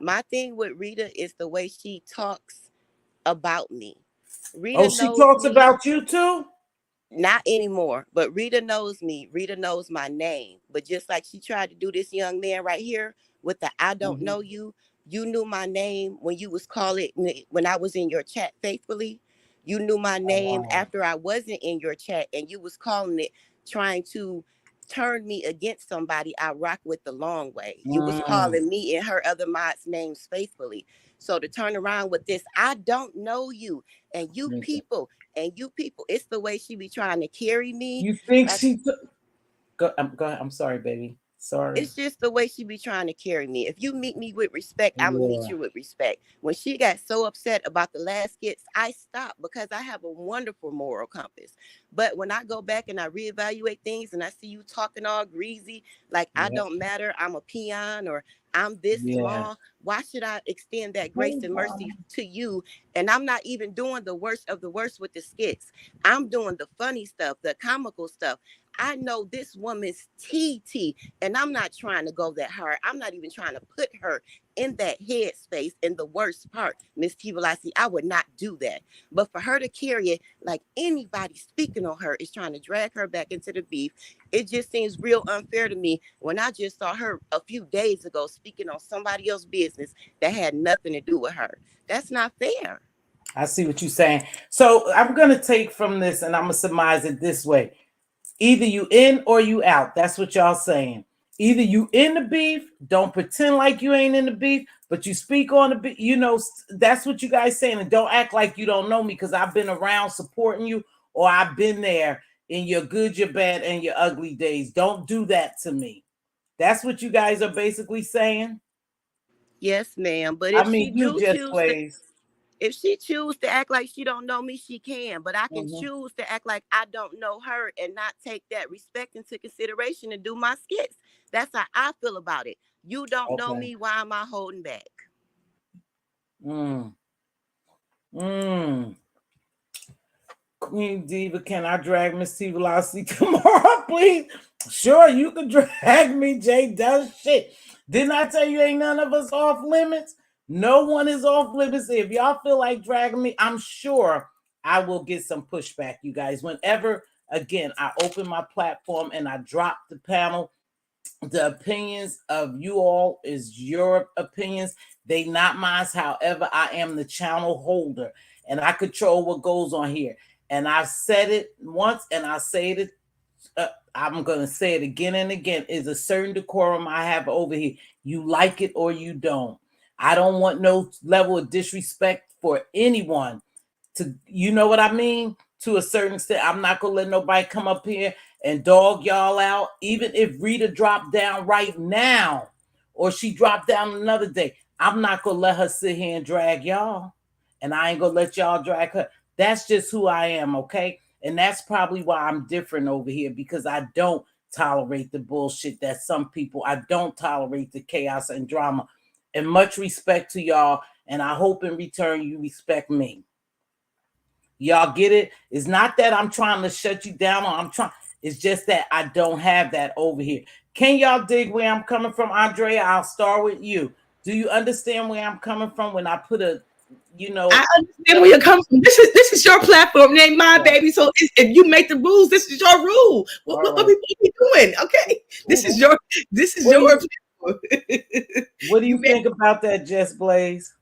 Speaker 4: My thing with Rita is the way she talks about me. Rita
Speaker 1: She
Speaker 4: knows
Speaker 1: talks
Speaker 4: me.
Speaker 1: about you too?
Speaker 4: Not anymore, but Rita knows me. Rita knows my name. But just like she tried to do this young man right here with the I don't know you, you knew my name when you was calling when I was in your chat faithfully. You knew my name after I wasn't in your chat and you was calling it trying to turn me against somebody I rock with the long way. You was calling me and her other mods names faithfully. So to turn around with this, I don't know you and you people. And you people, it's the way she be trying to carry me.
Speaker 1: You think she go ahead. I'm sorry, baby. Sorry.
Speaker 4: It's just the way she be trying to carry me. If you meet me with respect, I'm gonna meet you with respect. When she got so upset about the last skits, I stopped because I have a wonderful moral compass. But when I go back and I reevaluate things and I see you talking all greasy, like I don't matter, I'm a peon or I'm this small, why should I extend that grace and mercy to you? And I'm not even doing the worst of the worst with the skits. I'm doing the funny stuff, the comical stuff. I know this woman's TT, and I'm not trying to go that hard. I'm not even trying to put her in that headspace. In the worst part, Mz.Teavalocity, I would not do that. But for her to carry it like anybody speaking on her is trying to drag her back into the beef, it just seems real unfair to me when I just saw her a few days ago speaking on somebody else's business that had nothing to do with her. That's not fair.
Speaker 1: I see what you're saying. So I'm going to take from this and I'm going to surmise it this way. Either you in or you out. That's what y'all saying. Either you in the beef, don't pretend like you ain't in the beef, but you speak on the beef. You know, that's what you guys saying. And don't act like you don't know me because I've been around supporting you or I've been there in your good, your bad, and your ugly days. Don't do that to me. That's what you guys are basically saying?
Speaker 4: Yes, ma'am. But if she
Speaker 1: you just
Speaker 4: choose
Speaker 1: plays.
Speaker 4: If she choose to act like she don't know me, she can. But I can choose to act like I don't know her and not take that respect into consideration and do my skits. That's how I feel about it. You don't know me. Why am I holding back?
Speaker 1: Queen Diva, can I drag Mz.Teavalocity tomorrow, please? Sure, you can drag me. Jay does shit. Didn't I tell you ain't none of us off limits? No one is off limits. If y'all feel like dragging me, I'm sure I will get some pushback, you guys. Whenever, again, I open my platform and I drop the panel, the opinions of you all is your opinions. They not mine. However, I am the channel holder and I control what goes on here. And I've said it once and I say it, I'm going to say it again and again, is a certain decorum I have over here. You like it or you don't. I don't want no level of disrespect for anyone to, you know what I mean? To a certain extent, I'm not going to let nobody come up here and dog y'all out. Even if Rita dropped down right now or she dropped down another day, I'm not going to let her sit here and drag y'all. And I ain't going to let y'all drag her. That's just who I am, okay? And that's probably why I'm different over here, because I don't tolerate the bullshit that some people, I don't tolerate the chaos and drama. And much respect to y'all. And I hope in return you respect me. Y'all get it? It's not that I'm trying to shut you down or it's just that I don't have that over here. Can y'all dig where I'm coming from, Andrea? I'll start with you. Do you understand where I'm coming from when I put a,
Speaker 2: I understand where you're coming from. This is your platform, ain't mine, baby. So if you make the rules, this is your rule. What are we doing? Okay, this is your platform.
Speaker 1: What do you think about that, Jess Blaze?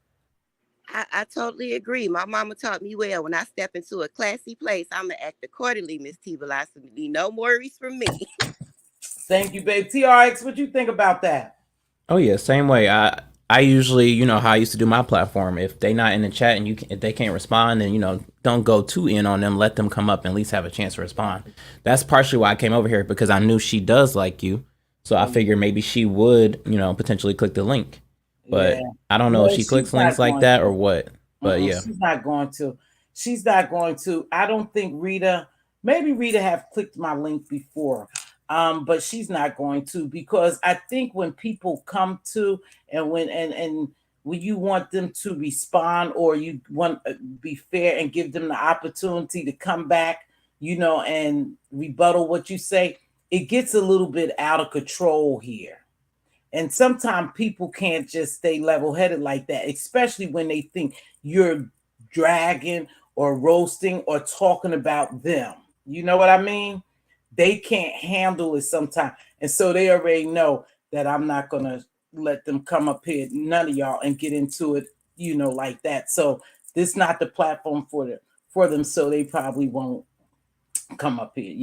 Speaker 4: I totally agree. My mama taught me well. When I step into a classy place, I'm gonna act accordingly, Mz.Teavalocity. No worries from me.
Speaker 1: Thank you, babe. TRX, what you think about that?
Speaker 3: Oh yeah, same way. I usually, you know how I used to do my platform. If they not in the chat and if they can't respond, then don't go too in on them. Let them come up and at least have a chance to respond. That's partially why I came over here, because I knew she does like you, so I figured maybe she would, potentially click the link. But I don't know if she clicks links like that or what. But yeah,
Speaker 1: she's not going to. she's not going to. I don't think Rita, maybe Rita have clicked my link before, but she's not going to, because I think when people come to and when you want them to respond, or you want to be fair and give them the opportunity to come back, and rebuttal what you say, it gets a little bit out of control here. And sometimes people can't just stay level-headed like that, especially when they think you're dragging or roasting or talking about them. You know what I mean? They can't handle it sometimes. And so they already know that I'm not going to let them come up here, none of y'all, and get into it, like that. So this is not the platform for them. So they probably won't come up here,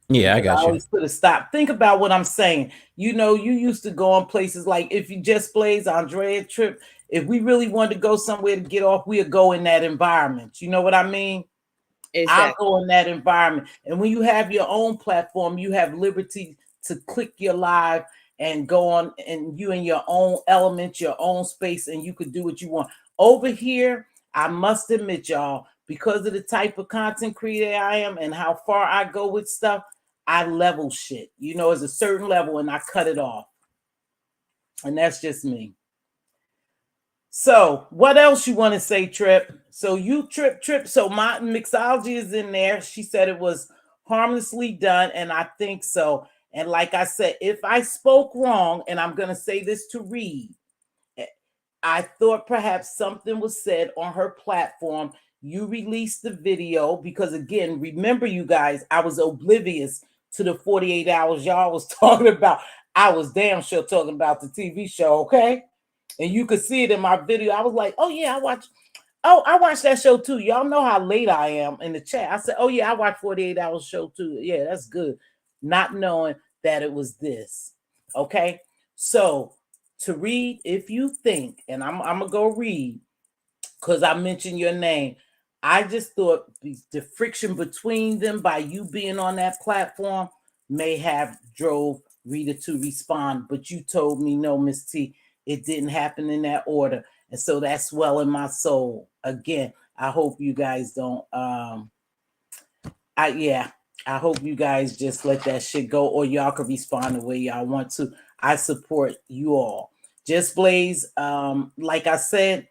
Speaker 3: Yeah, I
Speaker 1: because I
Speaker 3: got you.
Speaker 1: always put a stop. Think about what I'm saying. You used to go on places like, if you just plays Andrea Trip, if we really wanted to go somewhere to get off, we'd go in that environment. You know what I mean?
Speaker 2: Exactly.
Speaker 1: I'll go in that environment. And when you have your own platform, you have liberty to click your live and go on, and you in your own element, your own space, and you could do what you want. Over here, I must admit, y'all, because of the type of content creator I am and how far I go with stuff, I level shit. It's a certain level, and I cut it off. And that's just me. So what else you want to say, Trip? So you Trip. So my mixology is in there. She said it was harmlessly done, and I think so. And like I said, if I spoke wrong, and I'm going to say this to Reed, I thought perhaps something was said on her platform. You released the video because, again, remember, you guys, I was oblivious to the 48 hours y'all was talking about. I was damn sure talking about the TV show, okay? And you could see it in my video. I was like, oh, yeah, I watched that show too. Y'all know how late I am in the chat. I said, oh, yeah, I watched 48 Hours show too. Yeah, that's good. Not knowing that it was this, okay? So to Read, if you think, and I'm going to go Read because I mentioned your name, I just thought the friction between them by you being on that platform may have drove Rita to respond, but you told me no, Miss T, it didn't happen in that order. And so that's well in my soul. Again, I hope you guys don't, I hope you guys just let that shit go, or y'all can respond the way y'all want to. I support you all. Just Blaze, like I said,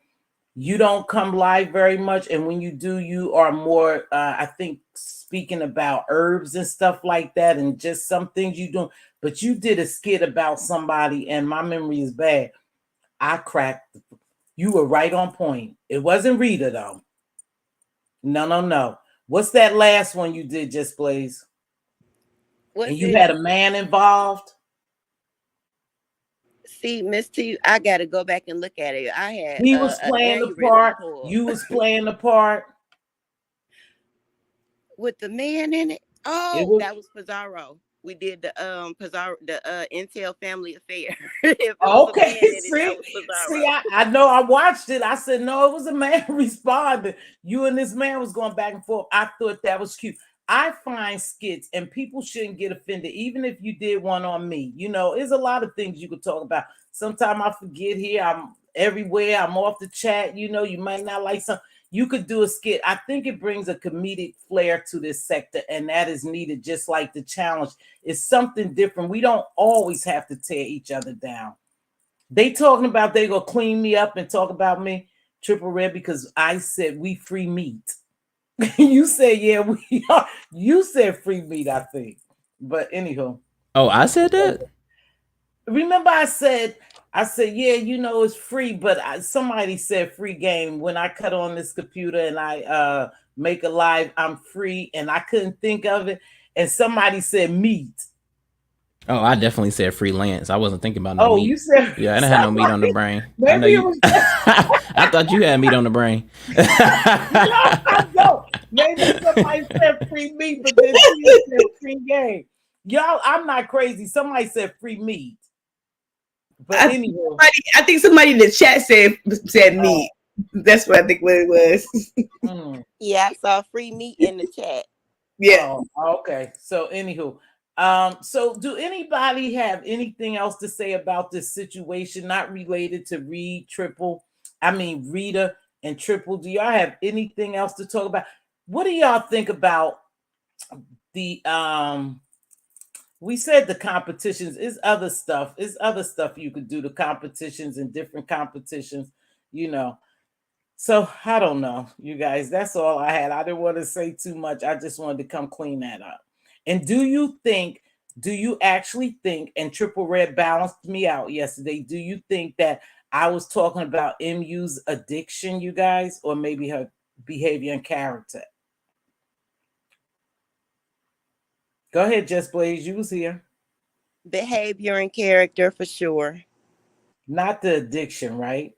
Speaker 1: you don't come live very much, and when you do, you are more, I think, speaking about herbs and stuff like that, and just some things you do. But you did a skit about somebody, and my memory is bad. I cracked. You were right on point. It wasn't Rita, though. No. What's that last one you did, Just Blaze? And you had a man involved?
Speaker 4: See, Miss T, I got to go back and look at it. I had
Speaker 1: He was playing the part. You was playing the part.
Speaker 4: With the man in it? Oh, that was Pizarro. We did the Pizarro, the Intel Family Affair.
Speaker 1: Okay, see, I know I watched it. I said, no, it was a man responding. You and this man was going back and forth. I thought that was cute. I find skits, and people shouldn't get offended, even if you did one on me. There's a lot of things you could talk about. Sometimes I forget here. I'm everywhere. I'm off the chat. You might not like something. You could do a skit. I think it brings a comedic flair to this sector, and that is needed, just like the challenge. It's something different. We don't always have to tear each other down. They talking about they gonna clean me up and talk about me, Triple Red, because I said we free meat. You said, yeah, we are. You said free meat, I think. But anyhow.
Speaker 3: Oh, I said that?
Speaker 1: Remember I said, yeah, it's free, but somebody said free game. When I cut on this computer and I make a live, I'm free, and I couldn't think of it. And somebody said meat.
Speaker 3: Oh, I definitely said freelance. I wasn't thinking about no meat.
Speaker 1: You said,
Speaker 3: yeah, I didn't have no meat on the brain.
Speaker 1: Maybe it was
Speaker 3: I thought you had meat on the brain.
Speaker 1: No, I don't. Maybe somebody said free meat, but then she said free game. Y'all, I'm not crazy. Somebody said free meat. But anyway,
Speaker 2: I think somebody in the chat said meat. That's what I think what it was.
Speaker 4: Yeah, I saw free meat in the chat.
Speaker 2: Yeah.
Speaker 1: Okay. So anywho, so do anybody have anything else to say about this situation, not related to Rita? And Triple, do y'all have anything else to talk about? What do y'all think about the we said the competitions is other stuff. Is other stuff you could do, the competitions and different competitions, you know. So I don't know, you guys. That's all I had. I didn't want to say too much. I just wanted to come clean that up. And do you actually think, and Triple Red balanced me out yesterday, do you think that I was talking about MU's addiction, you guys, or maybe her behavior and character? Go ahead, Just Blaze. You was here.
Speaker 4: Behavior and character for sure.
Speaker 1: Not the addiction, right?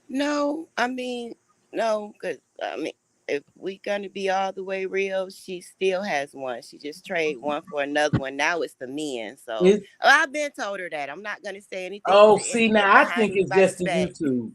Speaker 4: No, I mean, no, because I mean, if we gonna be all the way real, she still has one. She just trade one for another one. Now it's the men. So I've been told her that. I'm not gonna say anything
Speaker 1: Oh,
Speaker 4: to
Speaker 1: see,
Speaker 4: anyone
Speaker 1: now I
Speaker 4: behind
Speaker 1: think it's just
Speaker 4: anybody's
Speaker 1: the
Speaker 4: back.
Speaker 1: YouTube.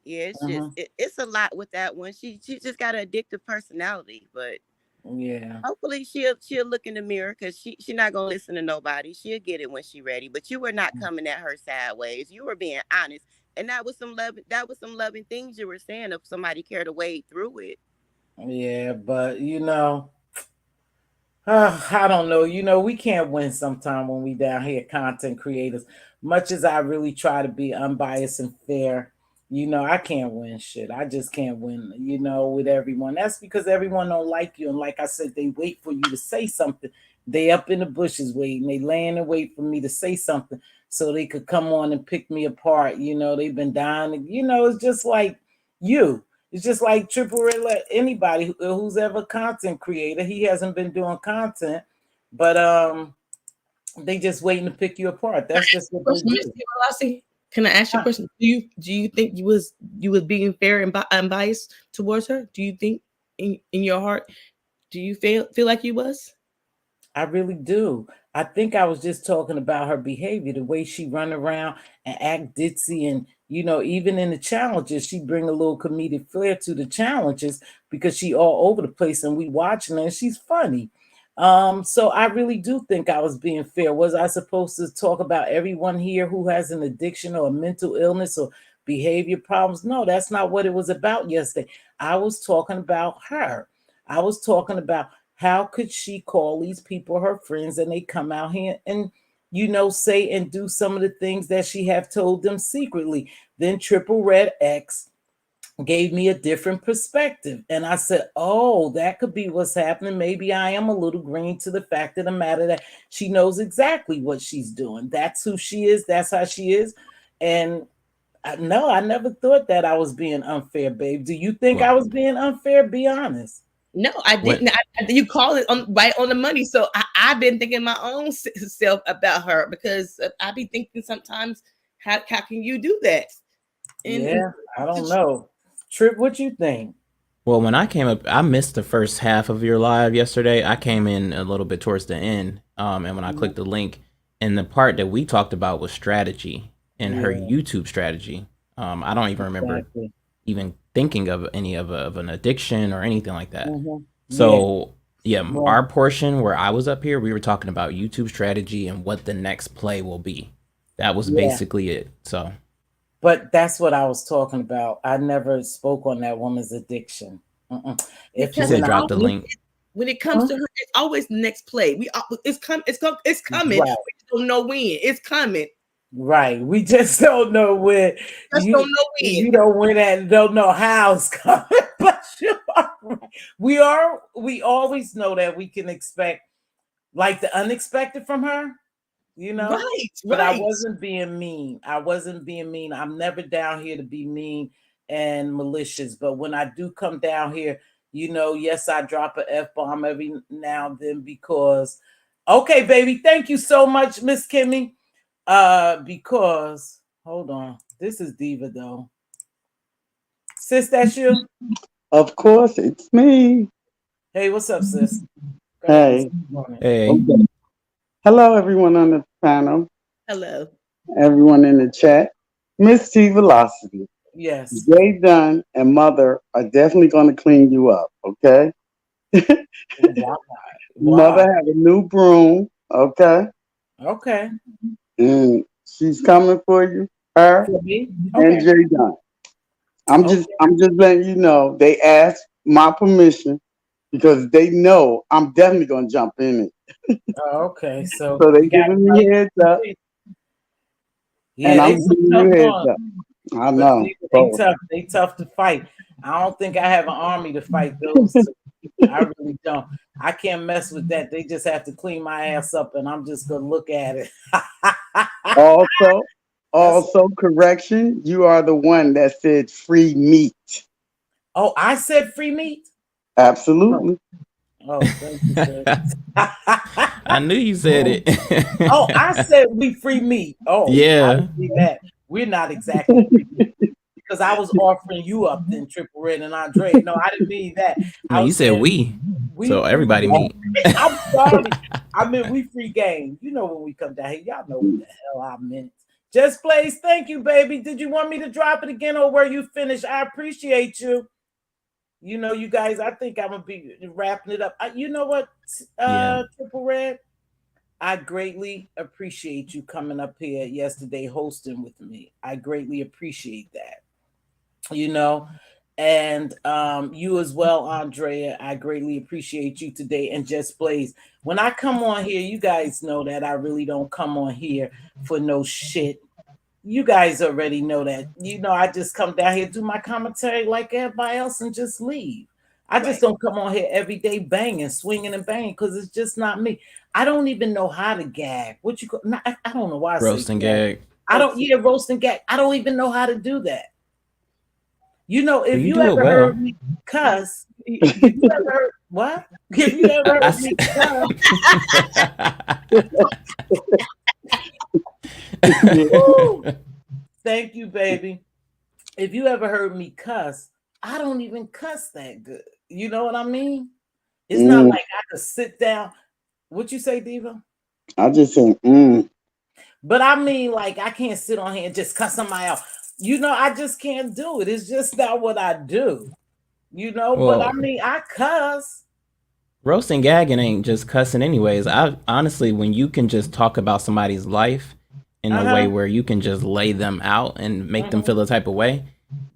Speaker 4: Yeah, it's just it's a lot with that one. She just got an addictive personality, but
Speaker 1: Yeah.
Speaker 4: hopefully she'll look in the mirror because she not gonna listen to nobody. She'll get it when she ready. But you were not coming at her sideways. You were being honest, and that was some loving. That was some loving things you were saying. If somebody cared to wade through it.
Speaker 1: Yeah, but I don't know. We can't win sometime when we down here content creators. Much as I really try to be unbiased and fair, I can't win shit. I just can't win, with everyone. That's because everyone don't like you. And like I said, they wait for you to say something. They up in the bushes waiting. They laying and wait for me to say something so they could come on and pick me apart. They've been dying. It's just like you. It's just like Triple Red. Anybody who's ever content creator, he hasn't been doing content, but they just waiting to pick you apart. That's just what they do.
Speaker 2: Mz.Teavalocity, can I ask you a question? Do you think you was being fair and unbiased towards her? Do you think in your heart, do you feel like you was?
Speaker 1: I really do. I think I was just talking about her behavior, the way she run around and act ditzy, and even in the challenges, she bring a little comedic flair to the challenges because she all over the place, and we watching her, and she's funny. So I really do think I was being fair. Was I supposed to talk about everyone here who has an addiction or a mental illness or behavior problems? No, that's not what it was about yesterday. I was talking about her. I was talking about how could she call these people her friends and they come out here and say and do some of the things that she have told them secretly. Then Triple Red X gave me a different perspective. And I said, oh, that could be what's happening. Maybe I am a little green to the fact of the matter that she knows exactly what she's doing. That's who she is. That's how she is. And no, I never thought that I was being unfair, babe. Do you think I was being unfair? Be honest.
Speaker 2: No, I didn't. You call it right on the money. So I've been thinking my own self about her because I be thinking sometimes, how can you do that?
Speaker 1: I don't know. Trip, what you think?
Speaker 3: Well, when I came up, I missed the first half of your live yesterday. I came in a little bit towards the end, and when I clicked the link, and the part that we talked about was strategy and her YouTube strategy. I don't even remember even thinking of any of an addiction or anything like that. So our portion where I was up here, we were talking about YouTube strategy and what the next play will be. That was basically it. So,
Speaker 1: but that's what I was talking about. I never spoke on that woman's addiction.
Speaker 3: If you said drop the link.
Speaker 2: When it comes to her, it's always the next play. It's coming.
Speaker 1: Right.
Speaker 2: We don't know when it's coming.
Speaker 1: Right. We just don't know when.
Speaker 2: Don't know when.
Speaker 1: You don't win and don't know how it's coming. But you are right. We always know that we can expect like the unexpected from her,
Speaker 2: Right.
Speaker 1: But I wasn't being mean. I'm never down here to be mean and malicious. But when I do come down here, yes, I drop an F-bomb every now and then because okay, baby, thank you so much, Miss Kimmy. Because hold on, this is Diva though. Sis, that's you?
Speaker 5: Of course, it's me.
Speaker 1: Hey, what's up, sis?
Speaker 5: Hey. Okay. Hello, everyone on the panel.
Speaker 2: Hello.
Speaker 5: Everyone in the chat. Mz.Teavalocity.
Speaker 1: Yes.
Speaker 5: Jay Dunn and Mother are definitely going to clean you up, okay?
Speaker 1: Wow.
Speaker 5: Mother have a new broom, okay?
Speaker 1: Okay.
Speaker 5: And she's coming for you. Her
Speaker 1: For me?
Speaker 5: and
Speaker 1: Okay.
Speaker 5: Jay Dunn. I'm just letting you know they asked my permission because they know I'm definitely gonna jump in it.
Speaker 1: Okay. So
Speaker 5: So they
Speaker 1: you got it
Speaker 5: giving me
Speaker 1: right.
Speaker 5: heads up, and
Speaker 1: Yeah,
Speaker 5: I'm
Speaker 1: they some
Speaker 5: giving
Speaker 1: tough
Speaker 5: you heads
Speaker 1: ones.
Speaker 5: up. I
Speaker 1: But
Speaker 5: know.
Speaker 1: they tough. They tough to fight. I don't think I have an army to fight those two. I really don't. I can't mess with that. They just have to clean my ass up, and I'm just gonna look at it.
Speaker 5: Also, correction. You are the one that said free meat.
Speaker 1: Oh, I said free meat.
Speaker 5: Absolutely.
Speaker 1: Oh, thank you, sir.
Speaker 3: I knew you said it.
Speaker 1: Oh, I said we free meat. Oh, I
Speaker 3: Yeah.
Speaker 1: didn't mean that. We're not exactly free meat because I was offering you up then, Triple Red and Andre. No, I didn't mean that.
Speaker 3: No,
Speaker 1: I
Speaker 3: you
Speaker 1: was
Speaker 3: said
Speaker 1: saying
Speaker 3: we. So
Speaker 1: we
Speaker 3: everybody meet.
Speaker 1: I'm sorry. I meant we free game. You know when we come down here, y'all know what the hell I meant. Just Blaze, thank you, baby. Did you want me to drop it again or were you finished? I appreciate you. You know, you guys, I think I'm gonna be wrapping it up. You know what, Triple Red? I greatly appreciate you coming up here yesterday hosting with me. I greatly appreciate that. You know, and you as well, Andrea. I greatly appreciate you today. And Just Blaze, when I come on here, you guys know that I really don't come on here for no shit. You guys already know that. You know, I just come down here, do my commentary like everybody else, and just leave. I just don't come on here every day banging, swinging, and banging because it's just not me. I don't even know how to gag. What you? I don't know why I
Speaker 3: roast
Speaker 1: say
Speaker 3: and gag.
Speaker 1: I don't. Yeah, roast and gag. I don't even know how to do that. You know, if
Speaker 3: you
Speaker 1: you
Speaker 3: do it
Speaker 1: ever
Speaker 3: well.
Speaker 1: heard me cuss, if you ever heard what? If you ever heard me cuss, thank you, baby. If you ever heard me cuss, I don't even cuss that good. You know what I mean? It's not like I could sit down. What you say, Diva?
Speaker 5: I just said,
Speaker 1: But I mean, like, I can't sit on here and just cuss somebody out. You know, I just can't do it. It's just not what I do. You know,
Speaker 3: Well,
Speaker 1: but I mean, I cuss.
Speaker 3: Roasting gagging ain't just cussing anyways. I honestly, when you can just talk about somebody's life in a way where you can just lay them out and make them feel a type of way,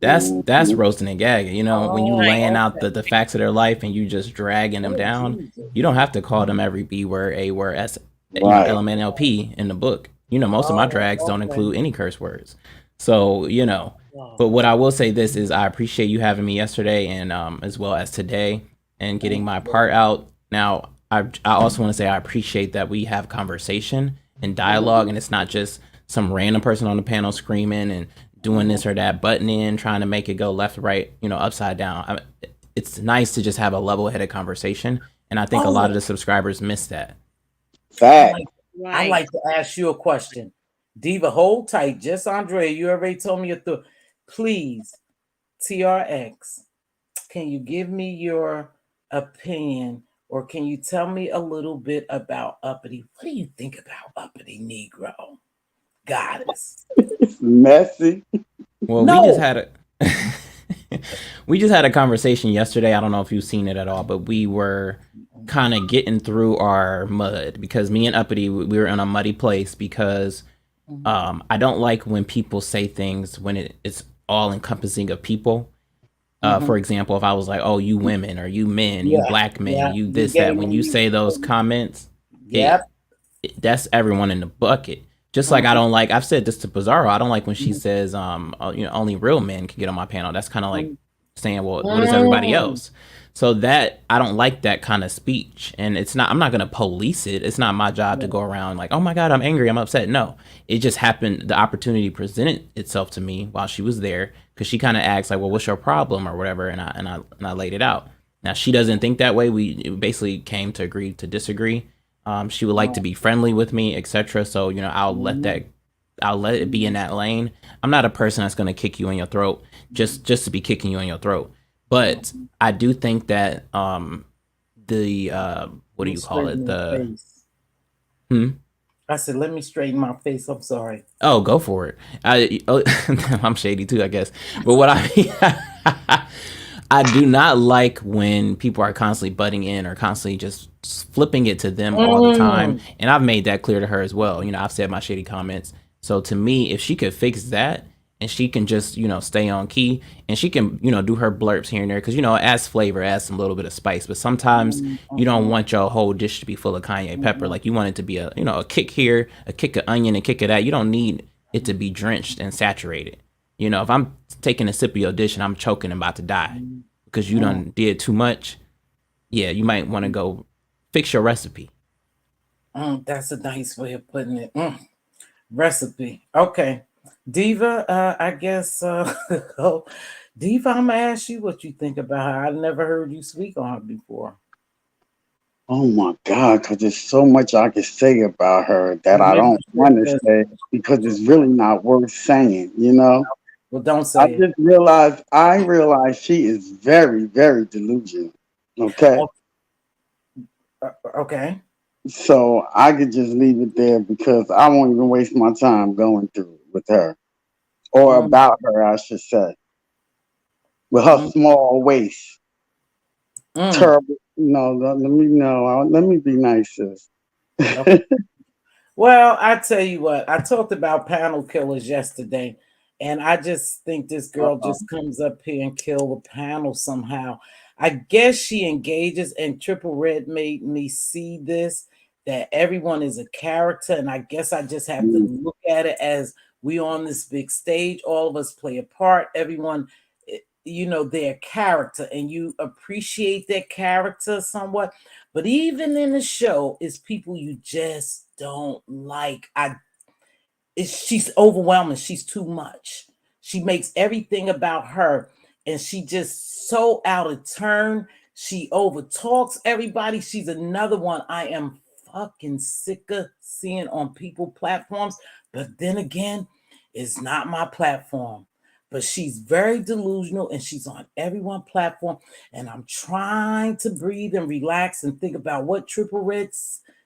Speaker 3: that's roasting and gagging. You know, when you laying out the facts of their life and you just dragging them down, you don't have to call them every B word, A word, S, LMNLP in the book. You know, most of my drags don't include any curse words. So, you know, but what I will say this is I appreciate you having me yesterday and as well as today and getting my part out. Now, I also want to say I appreciate that we have conversation and dialogue and it's not just some random person on the panel screaming and doing this or that, butting in, trying to make it go left, right, you know, upside down. It's nice to just have a level-headed conversation. And I think a lot of the subscribers miss that.
Speaker 5: Fact.
Speaker 1: I'd like to ask you a question. Diva, hold tight. Just Andrea, you already told me your thought. Please, TRX, can you give me your opinion or can you tell me a little bit about Uppity? What do you think about Uppity Negro? Goddess.
Speaker 5: It's messy.
Speaker 3: Well, we just had a conversation yesterday. I don't know if you've seen it at all, but we were kind of getting through our mud because me and Uppity, we were in a muddy place because I don't like when people say things when it's all encompassing of people. For example, if I was like, oh, you women or you men, you black men, you this, that, when you say those comments, that's everyone in the bucket. Just like I don't like, I've said this to Pizarro, I don't like when she says, you know, only real men can get on my panel. That's kind of like saying, well, what is everybody else? So that, I don't like that kind of speech. And it's not, I'm not going to police it. It's not my job to go around like, oh my God, I'm angry, I'm upset. No, it just happened. The opportunity presented itself to me while she was there. Cause she kind of asked like, well, what's your problem or whatever. And I laid it out. Now she doesn't think that way. We basically came to agree to disagree. She would like to be friendly with me, etc. So, you know, I'll let it be in that lane. I'm not a person that's going to kick you in your throat just to be kicking you in your throat. But I do think that what do you call it?
Speaker 1: I said, let me straighten my face. I'm sorry.
Speaker 3: Oh, go for it. I'm shady too, I guess. But what I do not like when people are constantly butting in or constantly just flipping it to them all the time. And I've made that clear to her as well. You know, I've said my shady comments. So to me, if she could fix that and she can just, stay on key and she can, do her blurps here and there because, it adds flavor, adds some little bit of spice. But sometimes you don't want your whole dish to be full of cayenne pepper. Like you want it to be a kick here, a kick of onion, and kick of that. You don't need it to be drenched and saturated. If I'm taking a sip of your dish and I'm choking and about to die because you done did too much, yeah, you might want to go fix your recipe.
Speaker 1: That's a nice way of putting it. Recipe. Okay. Diva, I guess, Diva, I'm going to ask you what you think about her. I never heard you speak on her before.
Speaker 5: Oh my God, because there's so much I could say about her that I don't want to say because it's really not worth saying,
Speaker 1: Well, don't say it.
Speaker 5: I realized she is very, very delusional. Okay.
Speaker 1: Okay.
Speaker 5: So I could just leave it there because I won't even waste my time going through it with her or about her, I should say, with her small waist. Terrible. No, let me be nice, sis.
Speaker 1: Okay. Well, I tell you what, I talked about panel killers yesterday, and I just think this girl just comes up here and kill the panel somehow. I guess she engages, and Triple Red made me see this, that everyone is a character, and I guess I just have to look at it as we on this big stage. All of us play a part. Everyone, their character, and you appreciate their character somewhat. But even in the show, it's people you just don't like. She's overwhelming. She's too much. She makes everything about her, and she just so out of turn. She overtalks everybody. She's another one I am fucking sick of seeing on people platforms. But then again, it's not my platform. But she's very delusional, and she's on everyone's platform. And I'm trying to breathe and relax and think about what Triple Red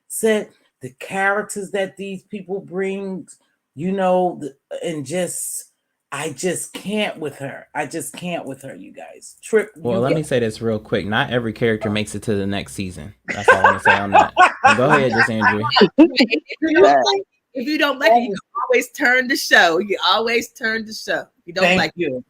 Speaker 1: said, the characters that these people bring, and I just can't with her. I just can't with her, you guys.
Speaker 3: Well, let me say this real quick. Not every character makes it to the next season. That's all I want to say on that. Go ahead, just Andrea.
Speaker 2: If you don't like it, you can always turn the show. You always turn the show. You don't like it.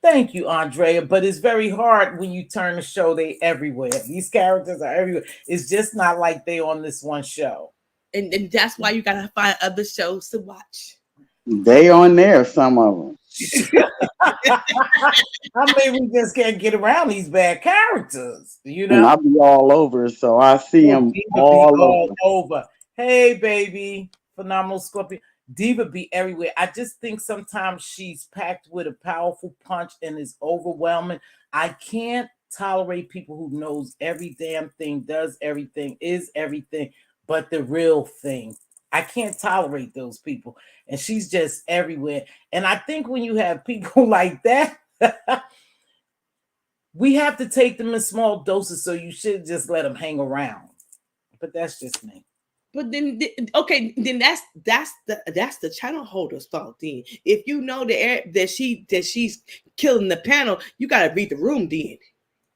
Speaker 1: Thank you, Andrea. But it's very hard when you turn the show. They everywhere. These characters are everywhere. It's just not like they on this one show.
Speaker 2: And that's why you gotta find other shows to watch.
Speaker 5: They on there, some of them.
Speaker 1: I mean, we just can't get around these bad characters,
Speaker 5: And I'll be all over, so I see them all
Speaker 1: over. Hey, baby, phenomenal Scorpion. Diva be everywhere. I just think sometimes she's packed with a powerful punch and is overwhelming. I can't tolerate people who knows every damn thing, does everything, is everything, but the real thing. I can't tolerate those people. And she's just everywhere. And I think when you have people like that, we have to take them in small doses. So you should just let them hang around. But that's just me.
Speaker 2: But then that's the channel holder's fault. Then if you know that she's killing the panel, you gotta read the room. Then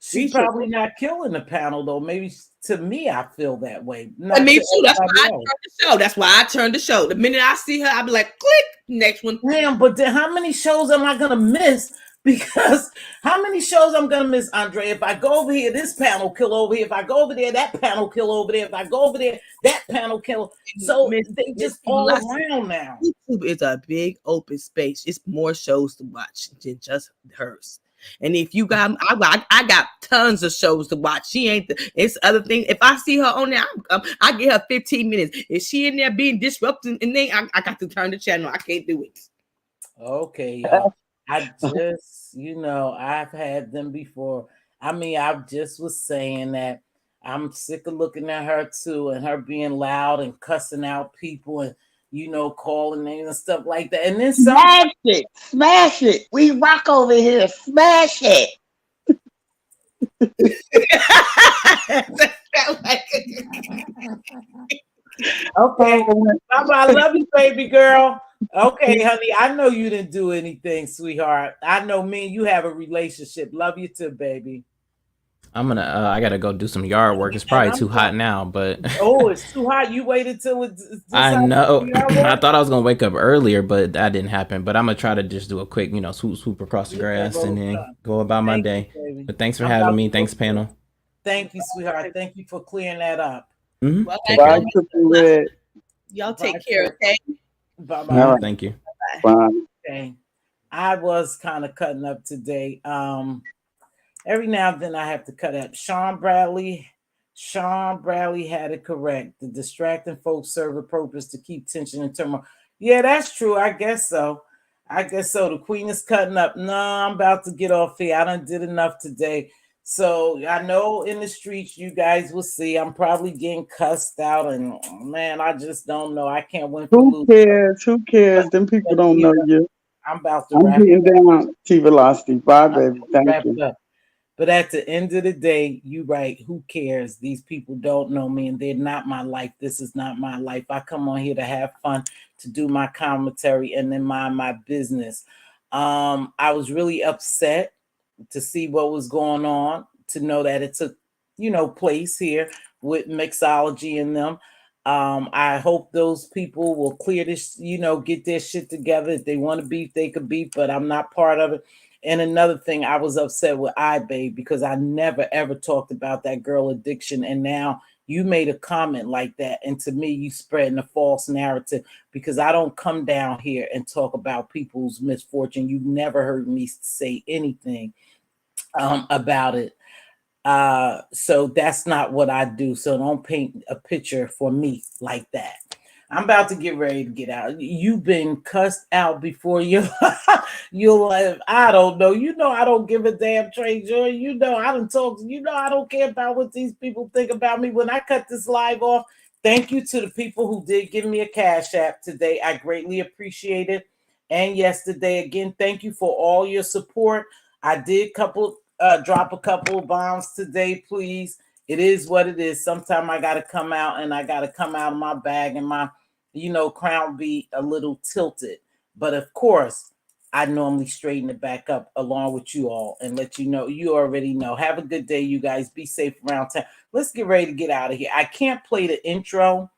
Speaker 1: she's probably not killing the panel though. Maybe to me, I feel that way.
Speaker 2: I mean, too. That's why I turned the show. That's why I turned the show. The minute I see her, I'll be like, click, next one.
Speaker 1: Damn, but then how many shows am I gonna miss? Because how many shows I'm gonna miss, Andre? If I go over here, this panel kill over here. If I go over there, that panel kill over there. If I go over there, that panel kill. So they just all around now.
Speaker 2: YouTube is a big open space. It's more shows to watch than just hers. And if you got, I got tons of shows to watch. She ain't. It's other thing. If I see her on there, I give her 15 minutes. If she in there being disruptive, and then I got to turn the channel. I can't do it.
Speaker 1: Okay, y'all. I just, I've had them before. I mean, I just was saying that I'm sick of looking at her too, and her being loud and cussing out people and calling names and stuff like that. And then
Speaker 5: smash it. We rock over here. Smash it.
Speaker 1: Okay, I love you, baby girl. Okay, honey, I know you didn't do anything, sweetheart. I know me and you have a relationship. Love you too, baby.
Speaker 3: I'm gonna. I gotta go do some yard work. It's probably too hot now, but
Speaker 1: oh, it's too hot. You waited till it's this
Speaker 3: I
Speaker 1: hot
Speaker 3: know.
Speaker 1: to do yard
Speaker 3: I
Speaker 1: work?
Speaker 3: thought I was gonna wake up earlier, but that didn't happen. But I'm gonna try to just do a quick, swoop across the
Speaker 1: Get that
Speaker 3: grass and
Speaker 1: little
Speaker 3: then
Speaker 1: stuff.
Speaker 3: go about my
Speaker 1: Thank you,
Speaker 3: day.
Speaker 1: baby.
Speaker 3: But thanks for
Speaker 1: I'm
Speaker 3: having
Speaker 1: about
Speaker 3: me.
Speaker 1: to go.
Speaker 3: Thanks, panel.
Speaker 1: Thank you, sweetheart. Thank you for clearing that up.
Speaker 3: Mm-hmm.
Speaker 2: Well,
Speaker 3: Take
Speaker 5: Bye,
Speaker 3: care.
Speaker 5: Triple Red.
Speaker 2: y'all
Speaker 1: Bye,
Speaker 2: take care, okay?
Speaker 1: Bye
Speaker 5: All
Speaker 1: bye.
Speaker 5: right.
Speaker 3: Thank you.
Speaker 5: Bye.
Speaker 1: Okay. I was kind of cutting up today. Every now and then I have to cut up. Sean Bradley had it correct. The distracting folks serve a purpose to keep tension and turmoil. Yeah, that's true. I guess so. The queen is cutting up. No, I'm about to get off here. I done did enough today. So I know in the streets you guys will see I'm probably getting cussed out, and man, I just don't know. I can't win for
Speaker 5: Who
Speaker 1: losing.
Speaker 5: cares? Who cares? Them people don't know you.
Speaker 1: I'm about to
Speaker 5: I'm
Speaker 1: wrap
Speaker 5: getting down T-Velocity. Bye, baby. Thank you.
Speaker 1: it up. But at the end of the day, you right. Who cares? These people don't know me, and they're not my life. This is not my life. I come on here to have fun, to do my commentary, and then mind my business. I was really upset to see what was going on, to know that it took, place here with mixology in them. I hope those people will clear this, get their shit together. If they want to beef, they could beef, but I'm not part of it. And another thing, I was upset with iBabe because I never ever talked about that girl addiction. And now you made a comment like that. And to me, you spreading a false narrative because I don't come down here and talk about people's misfortune. You've never heard me say anything about it. So that's not what I do. So don't paint a picture for me like that. I'm about to get ready to get out. You've been cussed out before you you'll live. I don't know. I don't give a damn, Trey Joy. I don't talk. I don't care about what these people think about me. When I cut this live off, thank you to the people who did give me a cash app today. I greatly appreciate it. And yesterday again, thank you for all your support. I did drop a couple of bombs today, please. It is what it is. Sometimes I got to come out and I got to come out of my bag and my crown be a little tilted. But of course, I normally straighten it back up along with you all and let you know. You already know. Have a good day, you guys. Be safe around town. Let's get ready to get out of here. I can't play the intro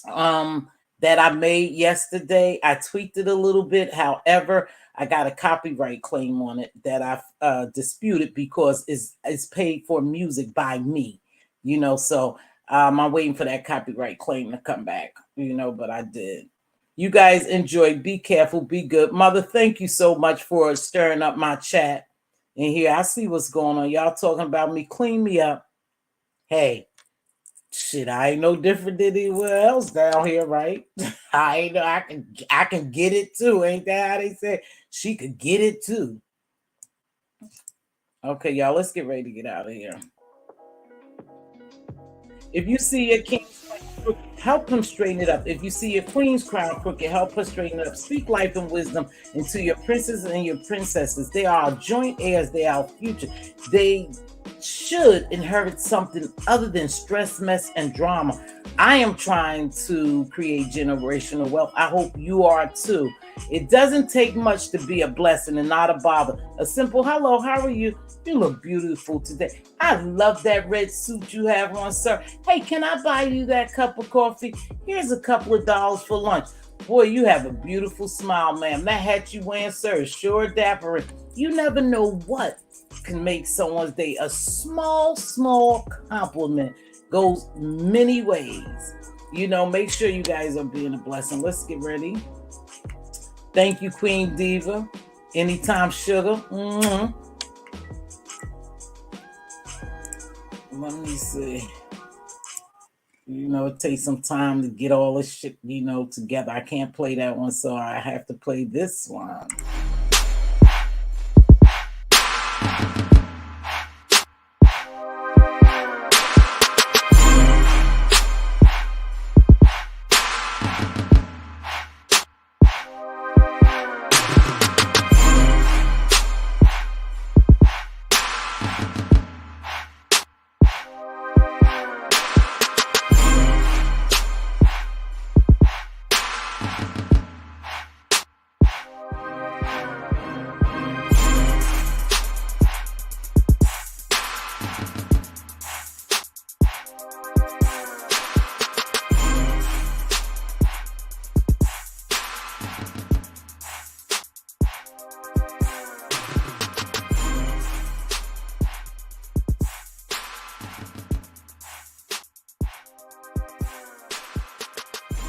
Speaker 1: that I made yesterday. I tweaked it a little bit. However, I got a copyright claim on it that I've disputed because it's paid for music by me. So I'm waiting for that copyright claim to come back, but I did. You guys enjoy. Be careful. Be good. Mother, thank you so much for stirring up my chat in here. I see what's going on. Y'all talking about me. Clean me up. Hey, shit, I ain't no different than anywhere else down here, right? I know I can get it too. Ain't that how they say? She could get it too. Okay, y'all, let's get ready to get out of here. If you see your king's crown, help him straighten it up. If you see your queen's crown crooked, help her straighten it up. Speak life and wisdom into your princes and your princesses. They are joint heirs. They are future. They should inherit something other than stress, mess, and drama. I am trying to create generational wealth. I hope you are too. It doesn't take much to be a blessing and not a bother. A simple hello, how are you? You look beautiful today. I love that red suit you have on, sir. Hey, can I buy you that cup of coffee? Here's a couple of dollars for lunch. Boy, you have a beautiful smile, ma'am. That hat you wearing, sir, is sure dapper. You never know what can make someone's day. A small compliment goes many ways. Make sure you guys are being a blessing. Let's get ready. Thank you, Queen Diva. Anytime, sugar. Let me see. It takes some time to get all this shit, together. I can't play that one, so I have to play this one.